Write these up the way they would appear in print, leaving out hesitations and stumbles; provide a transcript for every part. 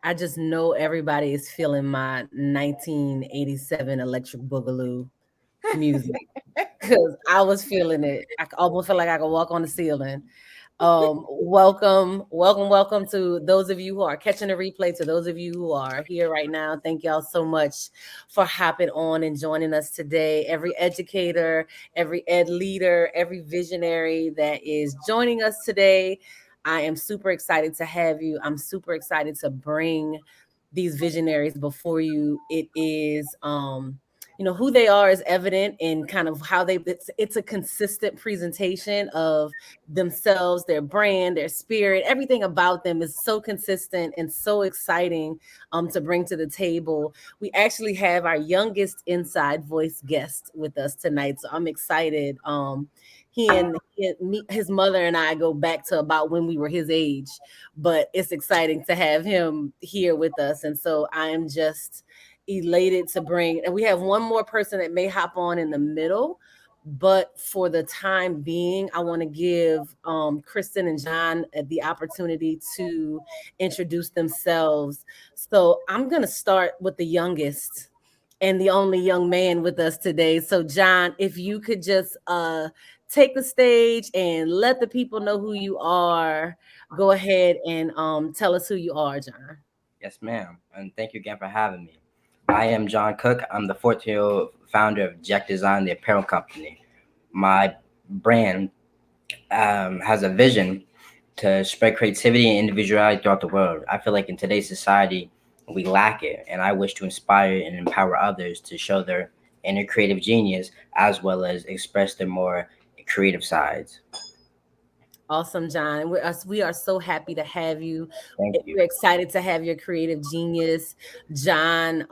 I just know everybody is feeling my 1987 Electric Boogaloo music because I was feeling it. I almost feel like I could walk on the ceiling. Welcome to those of you who are catching the replay, to those of you who are here right now. Thank y'all so much for hopping on and joining us today. Every educator, every ed leader, every visionary that is joining us today. I am super excited to have you. I'm super excited to bring these visionaries before you. It is who they are is evident in kind of how it's a consistent presentation of themselves, their brand, their spirit, everything about them is so consistent and so exciting to bring to the table. We actually have our youngest Inside Voice guest with us tonight, so I'm excited. His mother and I go back to about when we were his age, but it's exciting to have him here with us. And so I am just elated to bring, and we have one more person that may hop on in the middle, but for the time being, I want to give Kristen and John the opportunity to introduce themselves. So I'm going to start with the youngest and the only young man with us today. So John, if you could just take the stage and let the people know who you are, go ahead and tell us who you are, John. Yes, ma'am. And thank you again for having me. I am John Cook. I'm the 14-year-old founder of Jack Design, the apparel company. My brand has a vision to spread creativity and individuality throughout the world. I feel like in today's society, we lack it, and I wish to inspire and empower others to show their inner creative genius as well as express their more creative sides. Awesome, John. We are so happy to have you. Thank you. We're excited to have your creative genius, John.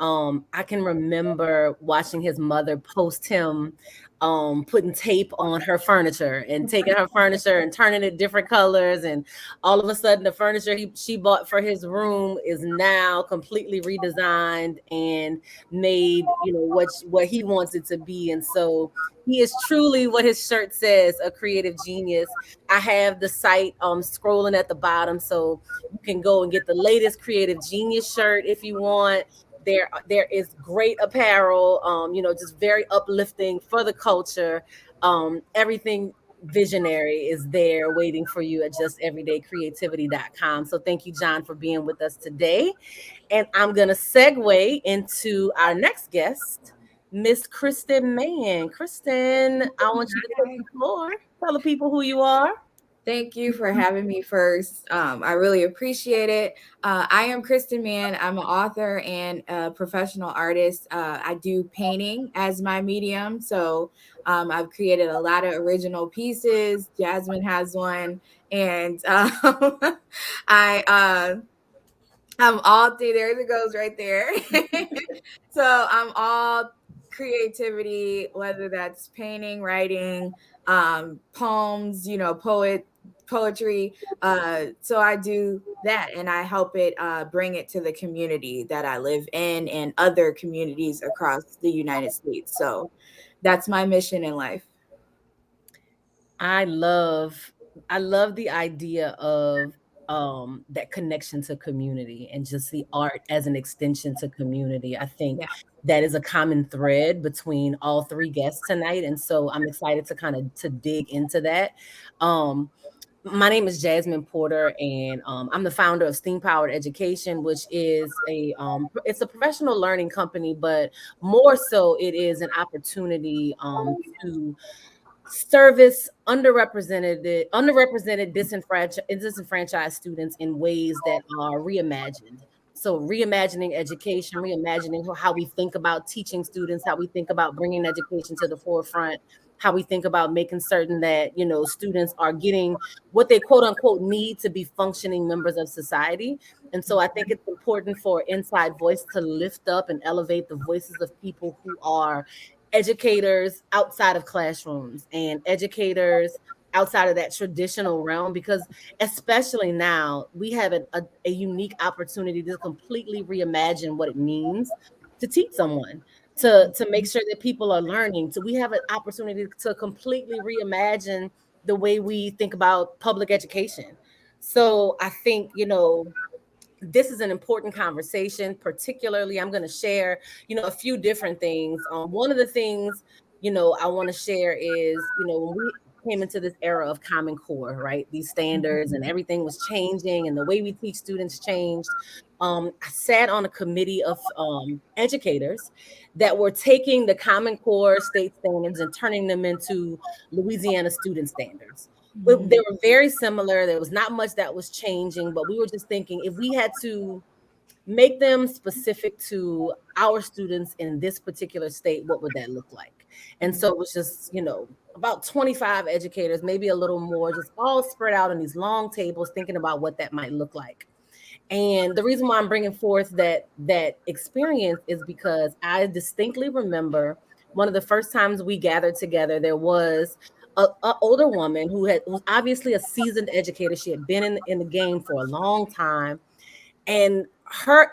I can remember watching his mother post him putting tape on her furniture and taking her furniture and turning it different colors. And all of a sudden, the furniture she bought for his room is now completely redesigned and made, what he wants it to be. And so he is truly what his shirt says, a creative genius. I have the site scrolling at the bottom, so you can go and get the latest creative genius shirt if you want. There is great apparel, just very uplifting for the culture. Everything visionary is there waiting for you at justeverydaycreativity.com. So thank you, John, for being with us today. And I'm gonna segue into our next guest, Miss Kristen Mann. Kristen, I want you to take the floor. Tell the people who you are. Thank you for having me first. I really appreciate it. I am Kristen Mann. I'm an author and a professional artist. I do painting as my medium. So I've created a lot of original pieces. Jasmine has one. And I'm all through. There it goes right there. So I'm all creativity, whether that's painting, writing, poems, poetry. So I do that, and I help it bring it to the community that I live in and other communities across the United States. So that's my mission in life. I love the idea of that connection to community and just the art as an extension to community. I think that is a common thread between all three guests tonight, and so I'm excited to kind of to dig into that. My name is Jasmine Porter, and I'm the founder of Steam Powered Education, which is it's a professional learning company, but more so, it is an opportunity to service underrepresented disenfranchised students in ways that are reimagined. So reimagining education, reimagining how we think about teaching students, how we think about bringing education to the forefront, how we think about making certain that, students are getting what they quote unquote need to be functioning members of society. And so I think it's important for Inside Voice to lift up and elevate the voices of people who are educators outside of classrooms and educators outside of that traditional realm, because especially now we have a unique opportunity to completely reimagine what it means to teach someone, to make sure that people are learning. So we have an opportunity to completely reimagine the way we think about public education. So I think, this is an important conversation. Particularly, I'm going to share, a few different things. One of the things, I want to share is, when we came into this era of Common Core, right? These standards and everything was changing, and the way we teach students changed. I sat on a committee of educators that were taking the Common Core state standards and turning them into Louisiana student standards. They were very similar. There was not much that was changing, but we were just thinking, if we had to make them specific to our students in this particular state, what would that look like? And so it was just, about 25 educators, maybe a little more, just all spread out on these long tables, thinking about what that might look like. And the reason why I'm bringing forth that experience is because I distinctly remember one of the first times we gathered together. There was a older woman who was obviously a seasoned educator. She had been in the game for a long time, and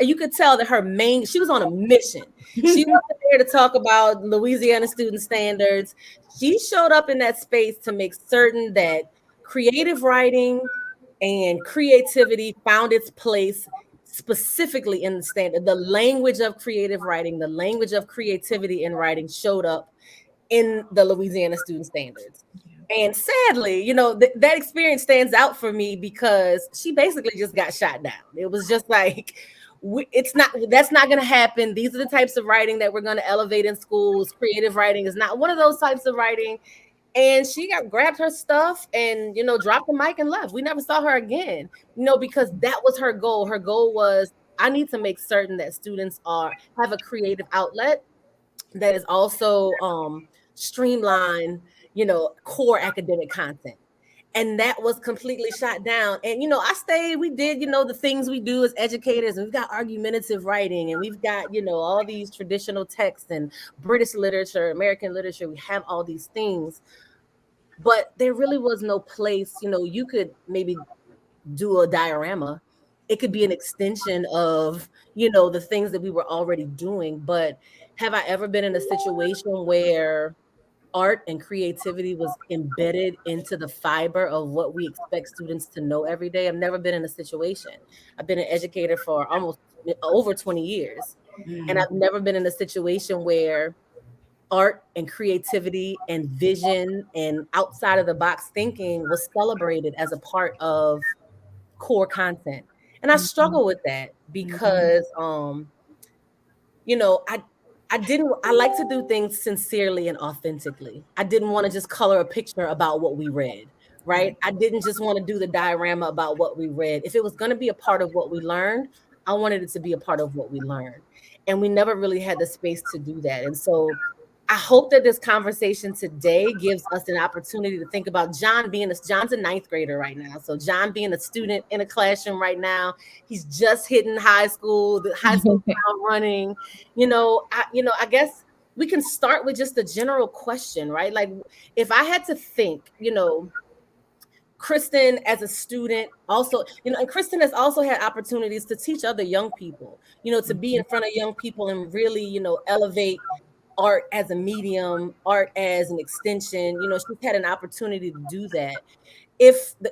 you could tell that she was on a mission. She wasn't there to talk about Louisiana student standards. She showed up in that space to make certain that creative writing and creativity found its place specifically in the standard. The language of creative writing, the language of creativity in writing showed up in the Louisiana student standards. And sadly, that experience stands out for me because she basically just got shot down. It was just like, that's not going to happen. These are the types of writing that we're going to elevate in schools. Creative writing is not one of those types of writing. And she grabbed her stuff and, dropped the mic and left. We never saw her again, because that was her goal. Her goal was, I need to make certain that students have a creative outlet that is also streamlined, core academic content. And that was completely shot down. And I stayed, we did, the things we do as educators, and we've got argumentative writing, and we've got, all these traditional texts and British literature, American literature. We have all these things, but there really was no place. You could maybe do a diorama. It could be an extension of, the things that we were already doing. But have I ever been in a situation where art and creativity was embedded into the fiber of what we expect students to know every day? I've never been in a situation. I've been an educator for almost over 20 years. And I've never been in a situation where art and creativity and vision and outside of the box thinking was celebrated as a part of core content. And I struggle with that because you know, I I like to do things sincerely and authentically. I didn't want to just color a picture about what we read, right? I didn't just want to do the diorama about what we read. If it was going to be a part of what we learned, I wanted it to be a part of what we learned. And we never really had the space to do that. And so I hope that this conversation today gives us an opportunity to think about John's a ninth grader right now. So John being a student in a classroom right now, he's just hitting high school, the high school ground running. I guess we can start with just a general question, right? Like, if I had to think, Kristen as a student also, and Kristen has also had opportunities to teach other young people, to be in front of young people and really, elevate art as a medium, art as an extension. She's had an opportunity to do that.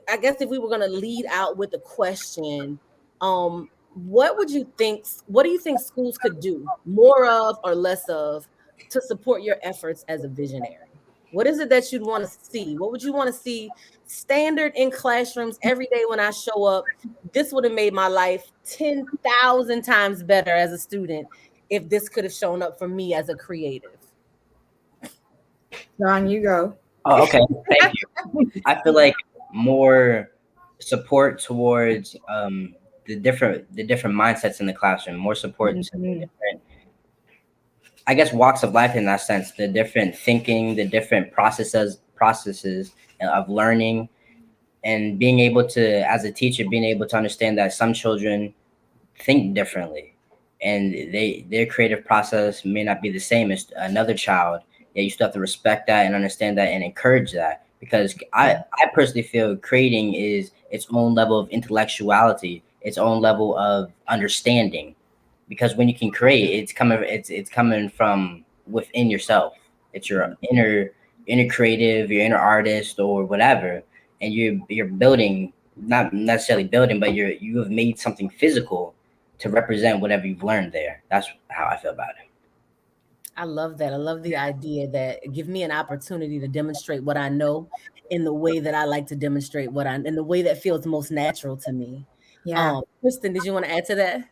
I guess if we were going to lead out with a question, what do you think schools could do more of or less of to support your efforts as a visionary? What is it that you'd want to see? What would you want to see standard in classrooms every day when I show up? This would have made my life 10,000 times better as a student if this could have shown up for me as a creative. Ron, you go. Oh, okay. Thank you. I feel like more support towards the different mindsets in the classroom, more support to the Mhm. different, I guess, walks of life in that sense, the different thinking, the different processes of learning, and being able to, as a teacher, being able to understand that some children think differently, and their creative process may not be the same as another child. Yeah, you still have to respect that and understand that and encourage that, because I personally feel creating is its own level of intellectuality, its own level of understanding, because when you can create, it's coming from within yourself. It's your inner creative, your inner artist, or whatever, and you're building, not necessarily building, but you have made something physical to represent whatever you've learned there. That's how I feel about it. I love that. I love the idea that give me an opportunity to demonstrate what I know in the way that I like to demonstrate what I in the way that feels most natural to me. Yeah. Kristen, did you want to add to that?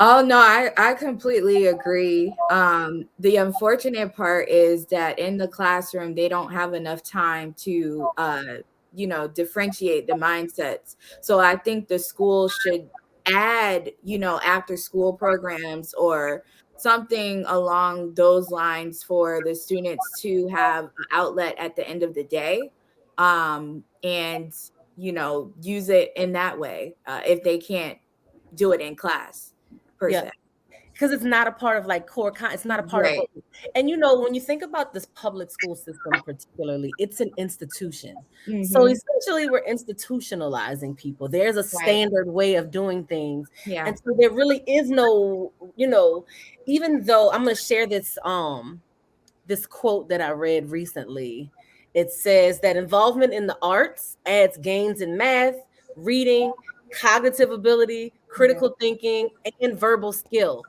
Oh no, I completely agree. The unfortunate part is that in the classroom they don't have enough time to differentiate the mindsets. So I think the school should add, after school programs or something along those lines for the students to have an outlet at the end of the day. And use it in that way, if they can't do it in class per Yeah, se. because it's not a part of like it's not a part of Right. what and when you think about this public school system particularly, it's an institution. So Mhm. essentially we're institutionalizing people. There's a Right. standard way of doing things. Yeah. And so there really is no, even though I'm going to share this quote that I read recently. It says that involvement in the arts adds gains in math, reading, cognitive ability, Yeah. critical thinking, and verbal skill.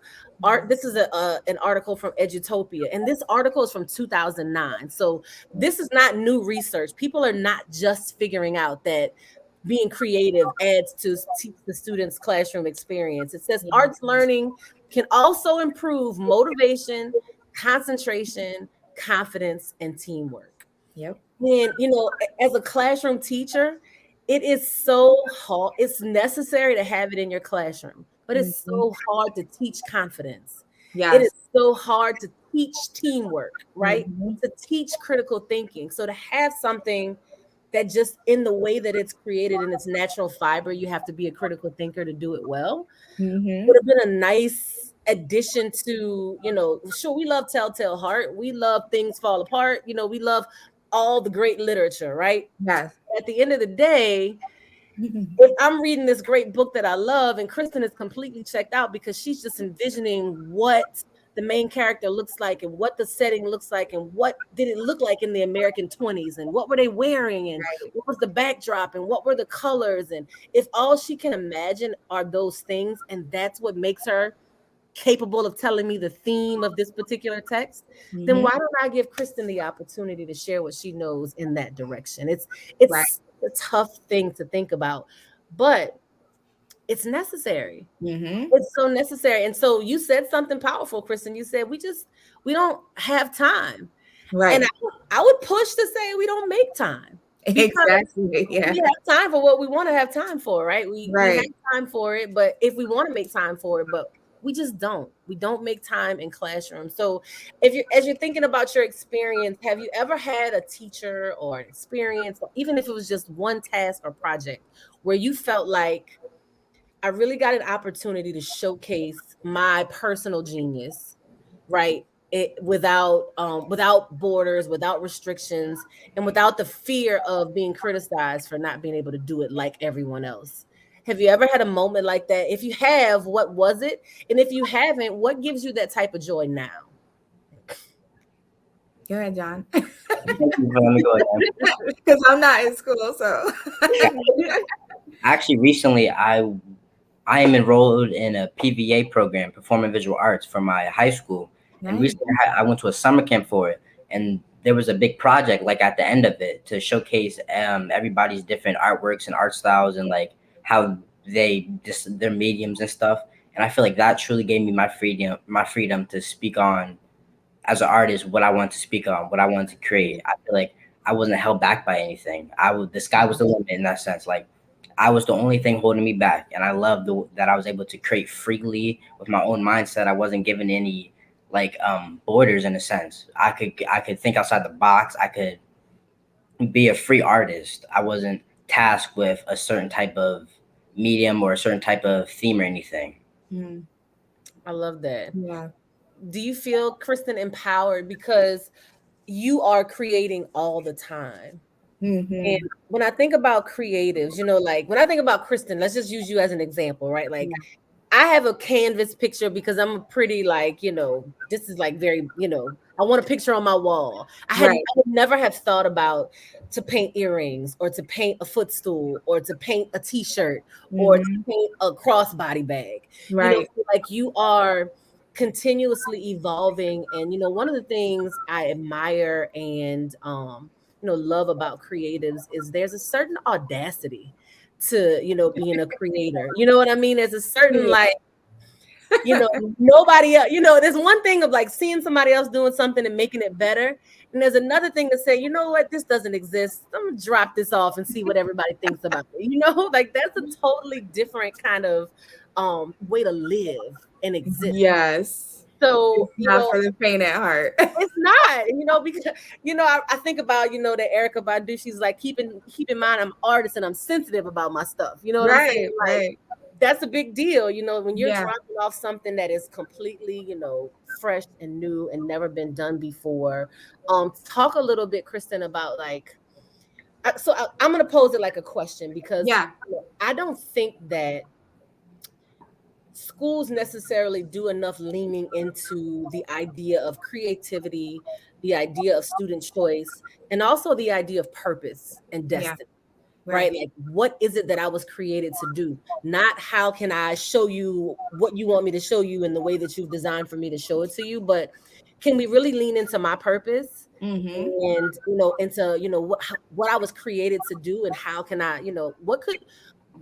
This is an article from Edutopia, and this article is from 2009. So this is not new research. People are not just figuring out that being creative adds to teach the students' classroom experience. It says Yeah. arts learning can also improve motivation, concentration, confidence, and teamwork. Yep. And as a classroom teacher, it is so hard. It's necessary to have it in your classroom, but it's Mhm. so hard to teach confidence. It is Yes. so hard to teach teamwork, right? Mhm. To teach critical thinking. So to have something that just in the way that it's created in its natural fiber, you have to be a critical thinker to do it well, would Mhm. have been a nice addition to, sure, we love Telltale Heart. We love Things Fall Apart. We love all the great literature, right? Yes. At the end of the day, Mhm. if I'm reading this great book that I love and Kristen is completely checked out because she's just envisioning what the main character looks like and what the setting looks like and what did it look like in the American 20s and what were they wearing and Right. what was the backdrop and what were the colors, and if all she can imagine are those things and that's what makes her capable of telling me the theme of this particular text, then Mhm. why don't I give Kristen the opportunity to share what she knows in that direction? It's Right. it's a tough thing to think about, but it's necessary. Mhm. It's so necessary. And so you said something powerful, Kristen. You said we don't have time. And Right. I would push to say we don't make time because Exactly. Yeah. we have time for what we want to have time for, right? We have Right. time for it, but if we want to make time for it, but we just don't. We don't make time in classrooms. So if you're as you're thinking about your experience, have you ever had a teacher or an experience, or even if it was just one task or project, where you felt like I really got an opportunity to showcase my personal genius, right? Without borders, without restrictions, and without the fear of being criticized for not being able to do it like everyone else. Have you ever had a moment like that? If you have, what was it? And if you haven't, what gives you that type of joy now? Go ahead, John. Thank you for letting me go again. Because I'm not in school, so. Actually, recently I am enrolled in a PVA program, Performing Visual Arts, for my high school, and Nice. recently I went to a summer camp for it. And there was a big project like at the end of it to showcase everybody's different artworks and art styles and like how they just their mediums and stuff. And I feel like that truly gave me my freedom to speak on as an artist what I wanted to speak on, what I wanted to create. I feel like I wasn't held back by anything. The sky was the limit in that sense. Like I was the only thing holding me back, and I loved that I was able to create freely with my own mindset. I wasn't given any like borders in a sense. I could think outside the box. I could be a free artist. I wasn't tasked with a certain type of medium or a certain type of theme or anything. Mm. I love that. Yeah. Do you feel, Kristen, empowered because you are creating all the time? And Mm-hmm. when I think about creatives, like when I think about Kristen, let's just use you as an example, right? Like Yeah. I have a canvas picture because I'm a pretty like, this is like very, I want a picture on my wall. I Right. would never have thought about to paint earrings or to paint a footstool or to paint a t-shirt or to Mm-hmm. paint a crossbody bag. Right. So like you are continuously evolving. And one of the things I admire and love about creatives is there's a certain audacity to being a creator. You know what I mean? There's a certain Yeah. like you know nobody else, there's one thing of like seeing somebody else doing something and making it better, and there's another thing to say, you know what, this doesn't exist, I'm gonna drop this off and see what everybody thinks about it. Like that's a totally different kind of way to live and exist. Yes. So It's not for the faint at heart. it's not, because I think about that Erica Badu, she's like, keep in mind I'm artist and I'm sensitive about my stuff. You know what I'm saying? Right. Like Right. that's a big deal, when you're Yeah. dropping off something that is completely, fresh and new and never been done before. Talk a little bit, Kristen, about like I'm gonna pose it like a question because Yeah. I don't think that schools necessarily do enough leaning into the idea of creativity, the idea of student choice, and also the idea of purpose and Yeah. destiny, right? Right. Like, what is it that I was created to do? Not how can I show you what you want me to show you in the way that you've designed for me to show it to you, but can we really lean into my purpose Mm-hmm. and into what I was created to do, and how can I what could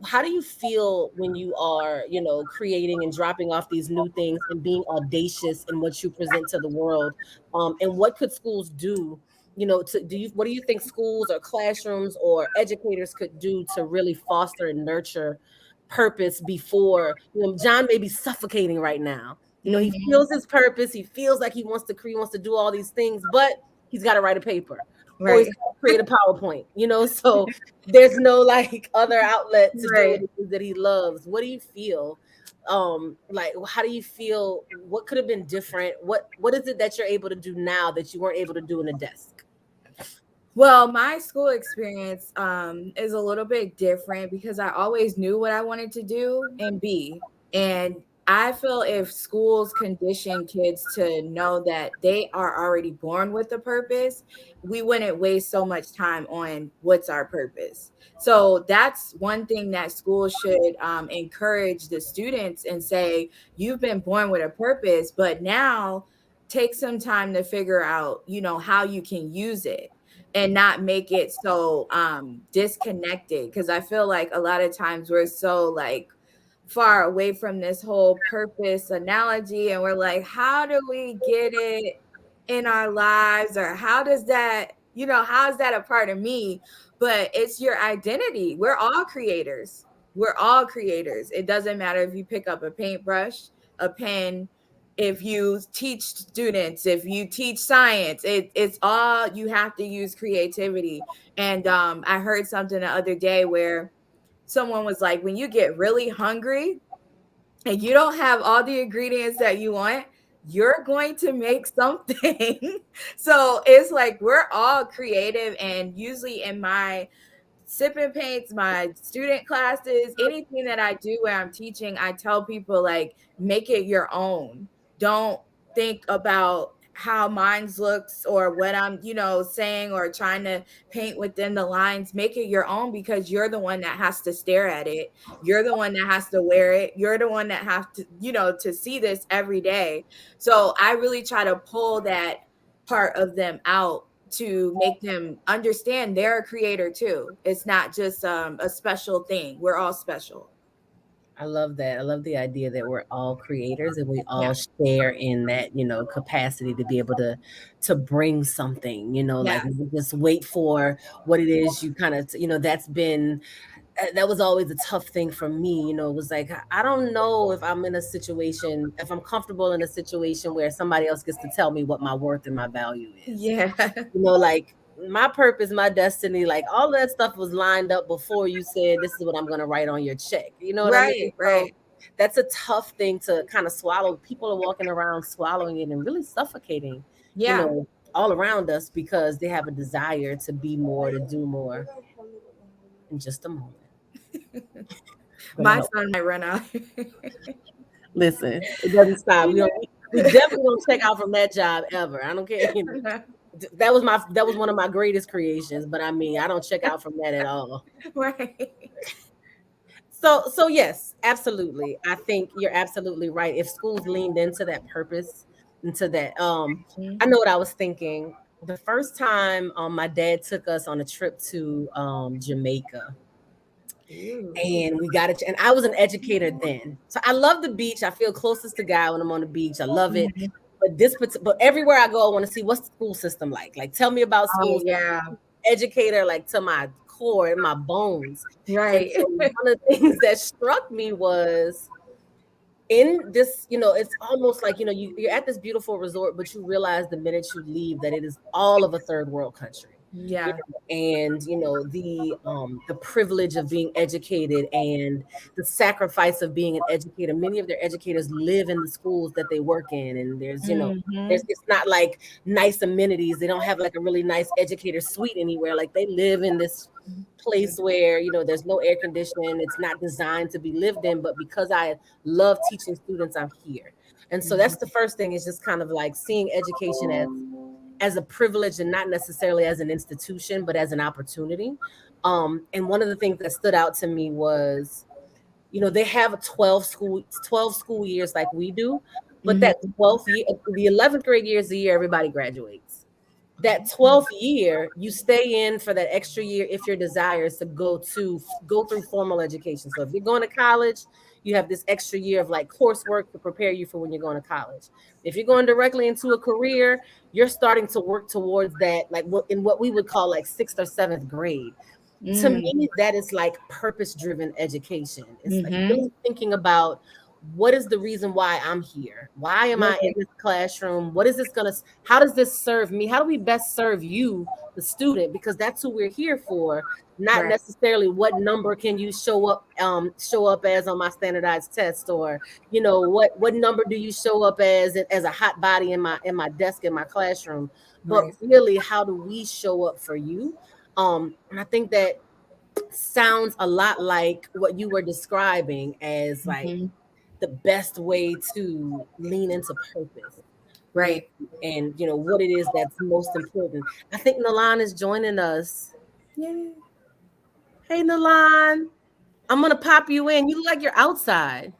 how do you feel when you are creating and dropping off these new things and being audacious in what you present to the world, and what could schools do, to do you what do you think schools or classrooms or educators could do to really foster and nurture purpose before John may be suffocating right now. He Mm-hmm. feels his purpose, he feels like he wants to create, wants to do all these things, but he's got to write a paper or he's Right. got to create a PowerPoint, so there's no like other outlet to do what Right. it is that he loves. What do you feel? Like how do you feel? What could have been different? What is it that you're able to do now that you weren't able to do in a desk? Well, my school experience is a little bit different because I always knew what I wanted to do and be. And I feel if schools condition kids to know that they are already born with a purpose, we wouldn't waste so much time on what's our purpose. So that's one thing that schools should encourage the students and say, you've been born with a purpose, but now take some time to figure out, how you can use it and not make it so disconnected, because I feel like a lot of times we're so like far away from this whole purpose analogy, and we're like, how do we get it in our lives, or how does that, how is that a part of me? But it's your identity. We're all creators. We're all creators. It doesn't matter if you pick up a paintbrush, a pen, if you teach students, if you teach science, it's all, you have to use creativity. And I heard something the other day where someone was like, when you get really hungry and you don't have all the ingredients that you want, you're going to make something. So it's like we're all creative. And usually in my sipping paints, my student classes, anything that I do where I'm teaching, I tell people like, make it your own. Don't think about how mine's looks or what I'm, saying or trying to paint within the lines. Make it your own, because you're the one that has to stare at it. You're the one that has to wear it. You're the one that have to, to see this every day. So I really try to pull that part of them out to make them understand they're a creator too. It's not just a special thing. We're all special. I love that. I love the idea that we're all creators and we Yeah. all share in that, capacity to be able to bring something, Yeah. like we just wait for what it is you kind of, that was always a tough thing for me. It was like, I don't know if I'm in a situation, if I'm comfortable in a situation where somebody else gets to tell me what my worth and my value is. Yeah. Like my purpose, my destiny, like all that stuff was lined up before you said, this is what I'm going to write on your check. You know what I mean? Right. So Right. that's a tough thing to kind of swallow. People are walking around swallowing it and really suffocating, you Yeah. know, all around us because they have a desire to be more, to do more. In just a moment. Gonna My help. son might run out. Listen, it doesn't stop. We definitely don't check out from that job ever. I don't care. That was one of my greatest creations, but I mean, I don't check out from that at all. Right. So yes, absolutely. I think you're absolutely right. If schools leaned into that purpose, into that, I know what I was thinking. The first time my dad took us on a trip to Jamaica, Ooh. and we got it. And I was an educator then, so I love the beach. I feel closest to God when I'm on the beach. I love it. Mhm. But everywhere I go, I want to see what's the school system like. Like, tell me about Oh schools. yeah. Educator, like to my core and my bones. And Right. so one of the things that struck me was in this, it's almost like, you're at this beautiful resort, but you realize the minute you leave that it is all of a third world country. Yeah. And the privilege of being educated and the sacrifice of being an educator. Many of their educators live in the schools that they work in, and Hmm. it's not like nice amenities. They don't have like a really nice educator suite anywhere. Like they live in this place where there's no air conditioning. It's not designed to be lived in, but because I love teaching students, I'm here. And so that's the first thing, is just kind of like seeing education as a privilege and not necessarily as an institution, but as an opportunity. And one of the things that stood out to me was, they have 12 school years like we do, but that Hmm. 12th year, the 11th grade year is the year everybody graduates. That 12th year, you stay in for that extra year if your desire is to go through formal education. So if you're going to college, you have this extra year of like coursework to prepare you for when you're going to college. If you're going directly into a career, you're starting to work towards that, like what we would call like sixth or seventh grade. To Mm. me, that is like purpose driven education. It's like Hmm. really thinking about, what is the reason why I'm here? Why am I in Right. this classroom? What is this gonna, how does this serve me? How do we best serve you, the student? Because that's who we're here for, not Right. necessarily what number can you show up as on my standardized test, or what number do you show up as a hot body in my desk in my classroom, but Right. really, how do we show up for you? And I think that sounds a lot like what you were describing as like Hmm. the best way to lean into purpose, you know, Right. and what it is that's most important. I think Nalan is joining us. Yeah. Hey Nalan, I'm gonna pop you in. You look like you're outside.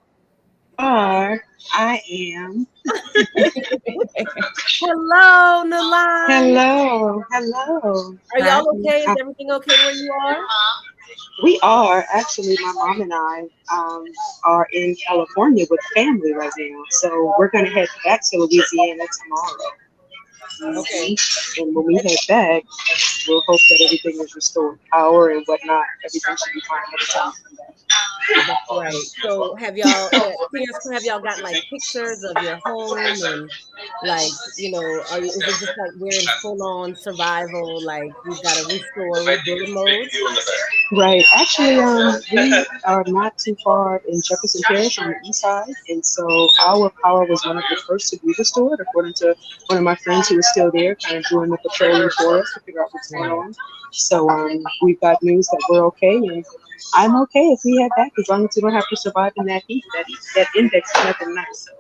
You are. I am. Hello, Nalan. Hello. Hello. Are Hi. y'all okay? Is Uh, everything okay where you are? we are actually, my mom and I are in California with family right now. So we're going to head back to Louisiana tomorrow. Okay. And when we head back, we'll hope that everything is restored, power and whatnot. Everything should be fine by the time we come back. That's right. So have y'all gotten like pictures of your home, and like, is it just like we're in full on survival, like we've got to restore, rebuild mode? Right. Actually, we are not too far in Jefferson Parish on the east side, and so our power was one of the first to be restored, according to one of my friends who was still there, kind of doing the patrolling for us to figure out what's going Right. on. So we've got news that we're okay, and I'm okay if we head back, as long as we don't have to survive in that heat. That index is nothing nice. So.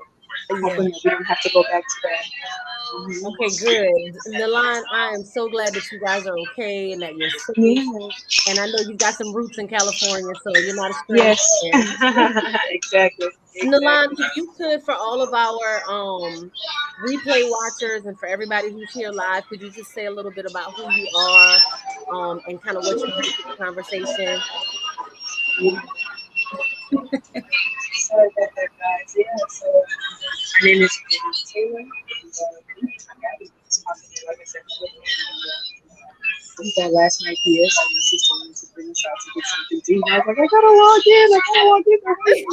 Yeah. hoping that we don't have to go back to that. Mhm. Okay, good. Nalan, I am so glad that you guys are okay and that you're safe. Yeah. And I know you've got some roots in California, so you're not a stranger Yes. there. Exactly. Nalan, Exactly. if you could, for all of our replay watchers and for everybody who's here live, could you just say a little bit about who you are, and kind of what you bring to the conversation? Sorry about that, guys. Yeah. So my name is Taylor. And, my dad is possibly, like I said, that last night here, so my sister wanted to bring us out to get something to eat. And I was like, I gotta log in, I gotta log in. They're waiting.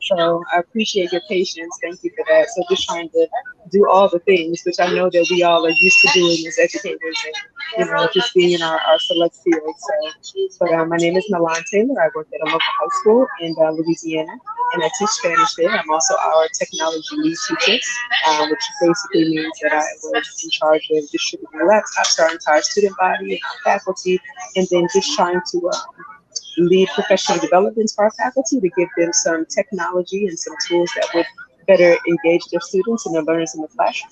So I appreciate your patience. Thank you for that. So just trying to do all the things, which I know that we all are used to doing as educators and, just being in our select field. So, but my name is Milan Taylor. I work at a local high school in Louisiana, and I teach Spanish there. I'm also our technology lead teacher, which basically means that I was in charge of distributing laptops to our entire student body and our faculty, and then just trying to lead professional development for our faculty to give them some technology and some tools that would better engage their students and their learners in the classroom.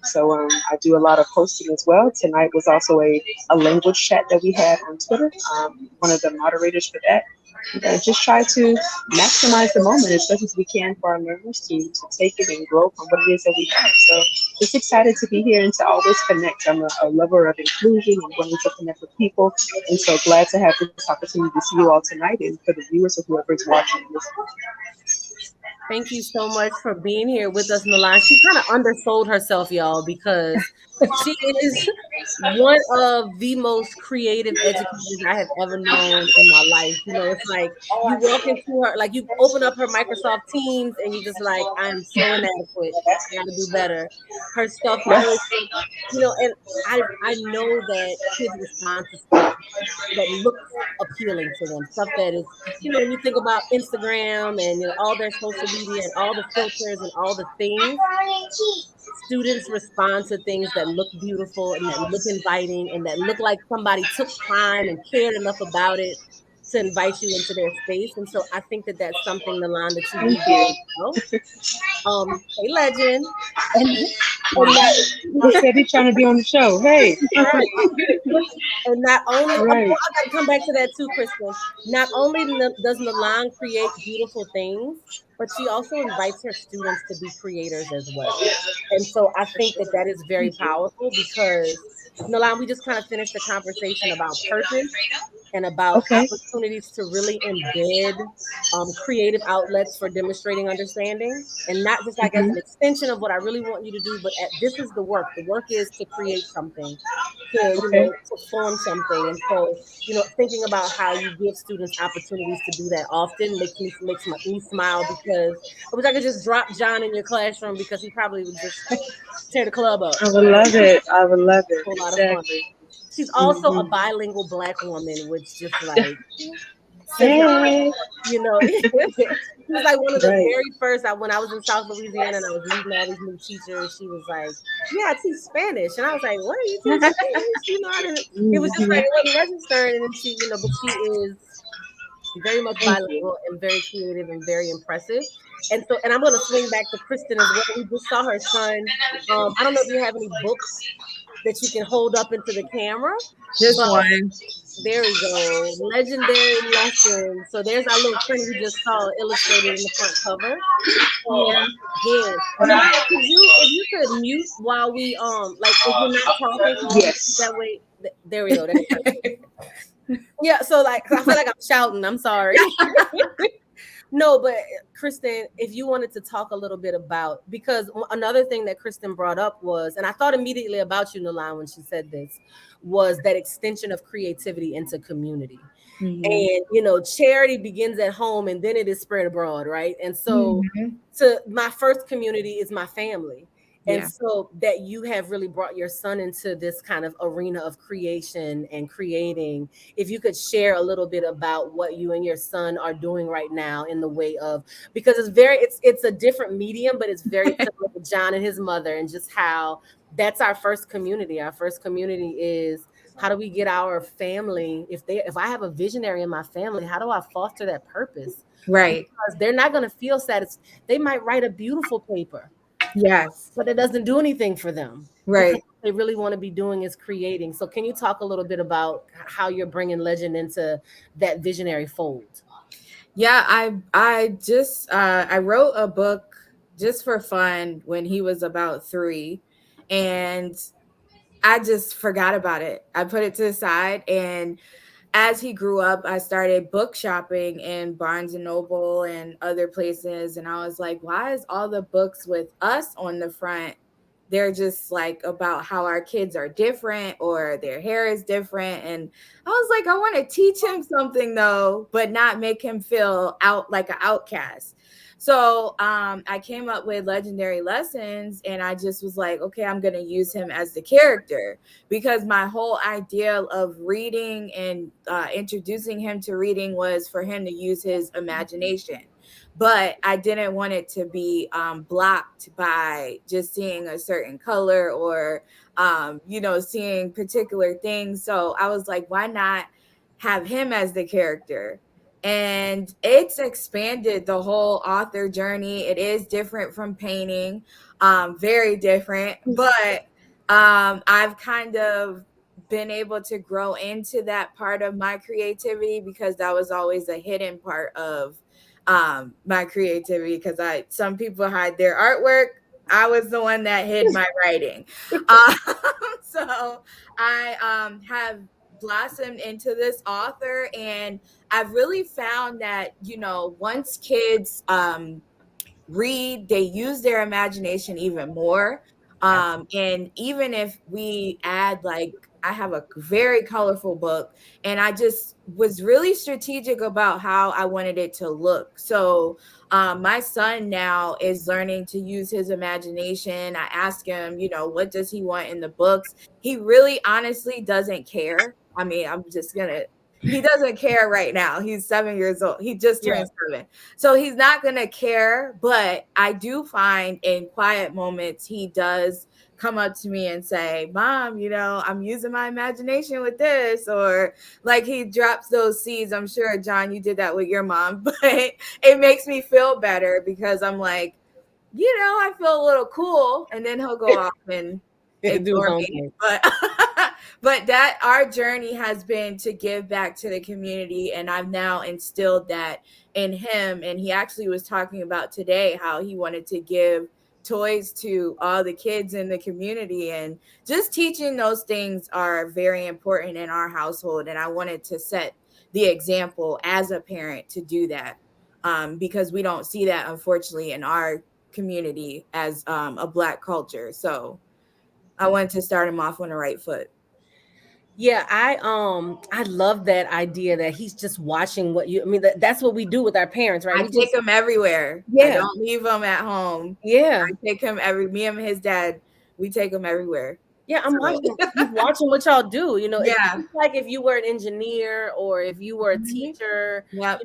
So I do a lot of posting as well. Tonight was also a language chat that we had on Twitter. One of the moderators for that. Just try to maximize the moment as best as we can for our learners to take it and grow from what it is that we have. So just excited to be here and to always connect. I'm a lover of inclusion and wanting to connect with people. And so glad to have this opportunity to see you all tonight and for the viewers or whoever is watching this. Thank you so much for being here with us, Nalan. She kind of undersold herself, y'all, because she is one of the most creative educators I have ever known in my life. You know, it's like you walk into her, like you open up her Microsoft Teams and you just like, I'm so inadequate. I gotta do better. Her stuff always, and I know that kids respond to stuff that looks appealing to them. Stuff that is, when you think about Instagram and all their social media and all the filters and all the things, students respond to things that look beautiful and that look inviting and that look like somebody took time and cared enough about it to invite you into their space. And so I think that that's something, Milan, that you Thank do you. very well. Hey, legend, and that He said he's trying to be on the show. Hey, right. And not only, right. I got to come back to that too, Kristen. Not only does Milan create beautiful things, but she also invites her students to be creators as well. And so I think that that is very Thank you. powerful because, Milan, we just kind of finished the conversation about purpose and about Okay. opportunities to really embed creative outlets for demonstrating understanding, and not just like as Hmm. an extension of what I really want you to do, but this is the work. The work is to create something, to Okay. to form something. And so, thinking about how you give students opportunities to do that often makes me smile, because I wish I could just drop John in your classroom, because he probably would just tear the club up. I would love it. I would love A it. whole lot of fun. Exactly. She's also a Hmm. bilingual Black woman, which just like sends my heart. Hey. She was like one of the Right. very first. When I was in South Louisiana and I was meeting all these new teachers, she was like, "Yeah, I teach Spanish," and I was like, "What, you teach Spanish?" I didn't. It was just Hmm. like it wasn't registering, and then but she is very much Thank you. bilingual and very creative and very impressive. And so, and I'm going to swing back to Kristen as well. We just saw her son. I don't know if you have any books that you can hold up into the camera, Just but one. there we go. Legendary lessons. So there's our little friend we just saw illustrated in the front cover. So Yeah. good. Nalan, could you, if you could mute while we like if you're not talking, could you mute Yes. that way? There we go. That's perfect. Yeah. So like I feel like I'm shouting. I'm sorry. No, but Kristen, if you wanted to talk a little bit about, because another thing that Kristen brought up was, and I thought immediately about you, Nalan, when she said this, was that extension of creativity into community. Mhm. And charity begins at home and then it is spread abroad, right? And so Mhm. my first community is my family. And Yeah. so that you have really brought your son into this kind of arena of creation and creating. If you could share a little bit about what you and your son are doing right now in the way of, because it's a different medium, but it's very similar to John and his mother, and just how that's our first community. Our first community is, how do we get our family, if I have a visionary in my family, how do I foster that purpose? Right. Because they're not going to feel satisfied. They might write a beautiful paper, Yes. but it doesn't do anything for them because Right. what they really want to be doing is creating. So can you talk a little bit about how you're bringing legend into that visionary fold? Yeah, I wrote a book just for fun when he was about 3, and I just forgot about it. I put it to the side, and as he grew up, I started book shopping in Barnes and Noble and other places. And I was like, why is all the books with us on the front? They're just like about how our kids are different or their hair is different. And I was like, I want to teach him something though, but not make him feel out like an outcast. So I came up with legendary lessons, and I just was like, okay, I'm going to use him as the character, because my whole idea of reading and introducing him to reading was for him to use his imagination. But I didn't want it to be blocked by just seeing a certain color or, seeing particular things. So I was like, why not have him as the character? And it's expanded the whole author journey. It is different from painting, very different, but I've kind of been able to grow into that part of my creativity, because that was always a hidden part of my creativity, because I some people hide their artwork. I was the one that hid my writing. um, so I have blossomed into this author, and I've really found that, once kids read, they use their imagination even more. And even if we add, like, I have a very colorful book, and I just was really strategic about how I wanted it to look. So my son now is learning to use his imagination. I ask him, what does he want in the books? He really honestly doesn't care. I mean, he doesn't care right now. He's 7 years old. He just Yeah. turned 7. So he's not going to care. But I do find in quiet moments, he does come up to me and say, Mom, I'm using my imagination with this. Or like he drops those seeds. I'm sure, John, you did that with your mom. But it makes me feel better, because I'm like, I feel a little cool. And then he'll go off and Do his ignore own me. thing. But but that our journey has been to give back to the community, and I've now instilled that in him. And he actually was talking about today how he wanted to give toys to all the kids in the community, and just teaching those things are very important in our household. And I wanted to set the example as a parent to do that, because we don't see that, unfortunately, in our community as a Black culture. So I wanted to start him off on the right foot. Yeah, I love that idea that he's just watching what you, I mean, that's what we do with our parents, right? I We take just, him everywhere. I yeah, don't leave him at home. yeah. I take him me and his dad, we take him everywhere. Yeah, I'm So watching. He's watching what y'all do. It's yeah. just like if you were an engineer or if you were a Mhm. teacher. Yep.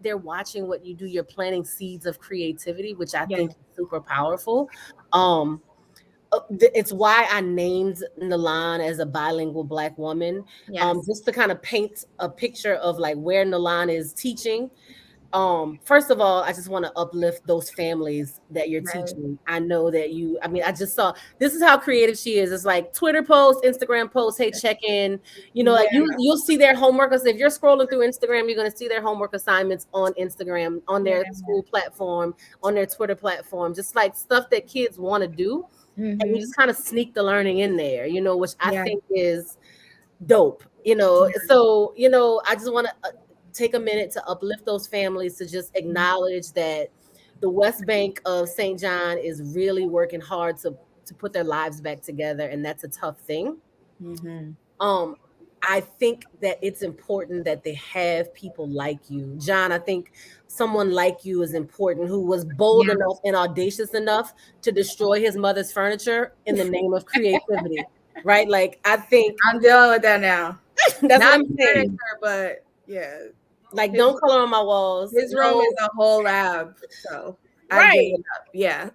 They're watching what you do. You're planting seeds of creativity, which I Yeah. think is super powerful. Um, it's why I named Nalan as a bilingual Black woman. Yes. Just to kind of paint a picture of like where Nalan is teaching. First of all, I just want to uplift those families that you're Right. teaching. I know that you, I mean, I just saw, this is how creative she is. It's like Twitter posts, Instagram posts, hey, check in. Like Yeah. you'll see their homework. If you're scrolling through Instagram, you're going to see their homework assignments on Instagram, on Yeah. their school platform, on their Twitter platform, just like stuff that kids want to do. And you Mm-hmm. just kind of sneak the learning in there, which I Yeah. think is dope. So I just want to take a minute to uplift those families, to just acknowledge that the West Bank of St. John is really working hard to put their lives back together, and that's a tough thing. Mm-hmm. um I think that it's important that they have people like you, John. I think someone like you is important, who was bold Yeah. enough and audacious enough to destroy his mother's furniture in the name of creativity, right? Like, I think I'm dealing with that now. that's what Not I'm the saying. furniture, but yeah. Like, His don't color on my walls. his room is No, a whole lab. So I give right. it up. Yeah.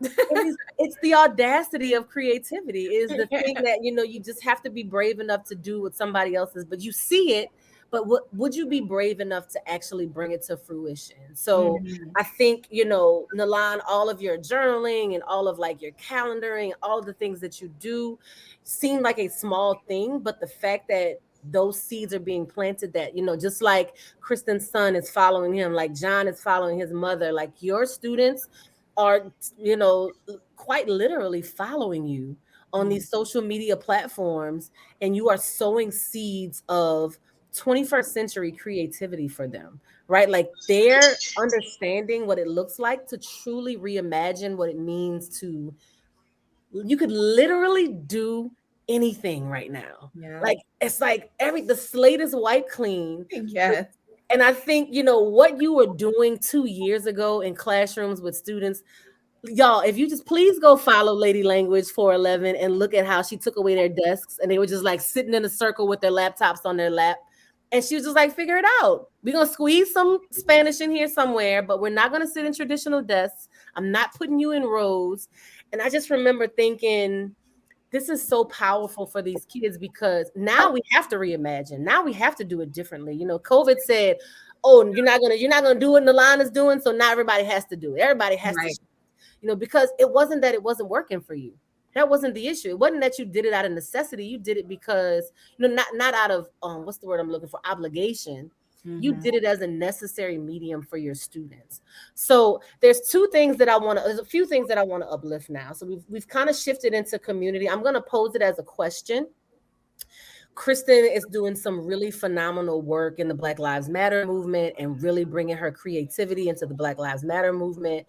It's the audacity of creativity is the thing that you just have to be brave enough to do what somebody else is, but you see it, but would you be brave enough to actually bring it to fruition? So Mhm. I think, Nalan, all of your journaling and all of like your calendaring, all of the things that you do seem like a small thing, but the fact that those seeds are being planted, that, just like Kristen's son is following him, like John is following his mother, like your students are, quite literally following you on these social media platforms, and you are sowing seeds of 21st century creativity for them, right? Like they're understanding what it looks like to truly reimagine what it means to, you could literally do anything right now. Yeah. Like it's like the slate is white clean. Yes. And I think, what you were doing 2 years ago in classrooms with students, y'all, if you just please go follow Lady Language 411 and look at how she took away their desks and they were just like sitting in a circle with their laptops on their lap. And she was just like, figure it out. We're going to squeeze some Spanish in here somewhere, but we're not going to sit in traditional desks. I'm not putting you in rows. And I just remember thinking, this is so powerful for these kids because now we have to reimagine. Now we have to do it differently. COVID said, "Oh, you're not gonna do what Nalana is doing, so now everybody has to do it. Everybody has to, Right. because it wasn't that it wasn't working for you. That wasn't the issue. It wasn't that you did it out of necessity. You did it because, not out of what's the word I'm looking for, obligation. You Mhm. did it as a necessary medium for your students. So there's there's a few things that I want to uplift now. So we've kind of shifted into community. I'm going to pose it as a question. Kristen is doing some really phenomenal work in the Black Lives Matter movement and really bringing her creativity into the Black Lives Matter movement.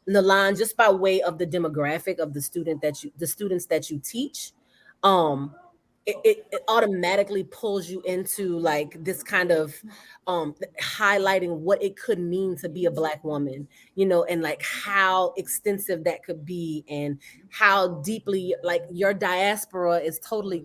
Nalan, just by way of the demographic of the students that you teach, um, it automatically pulls you into like this kind of highlighting what it could mean to be a Black woman, and like how extensive that could be, and how deeply like your diaspora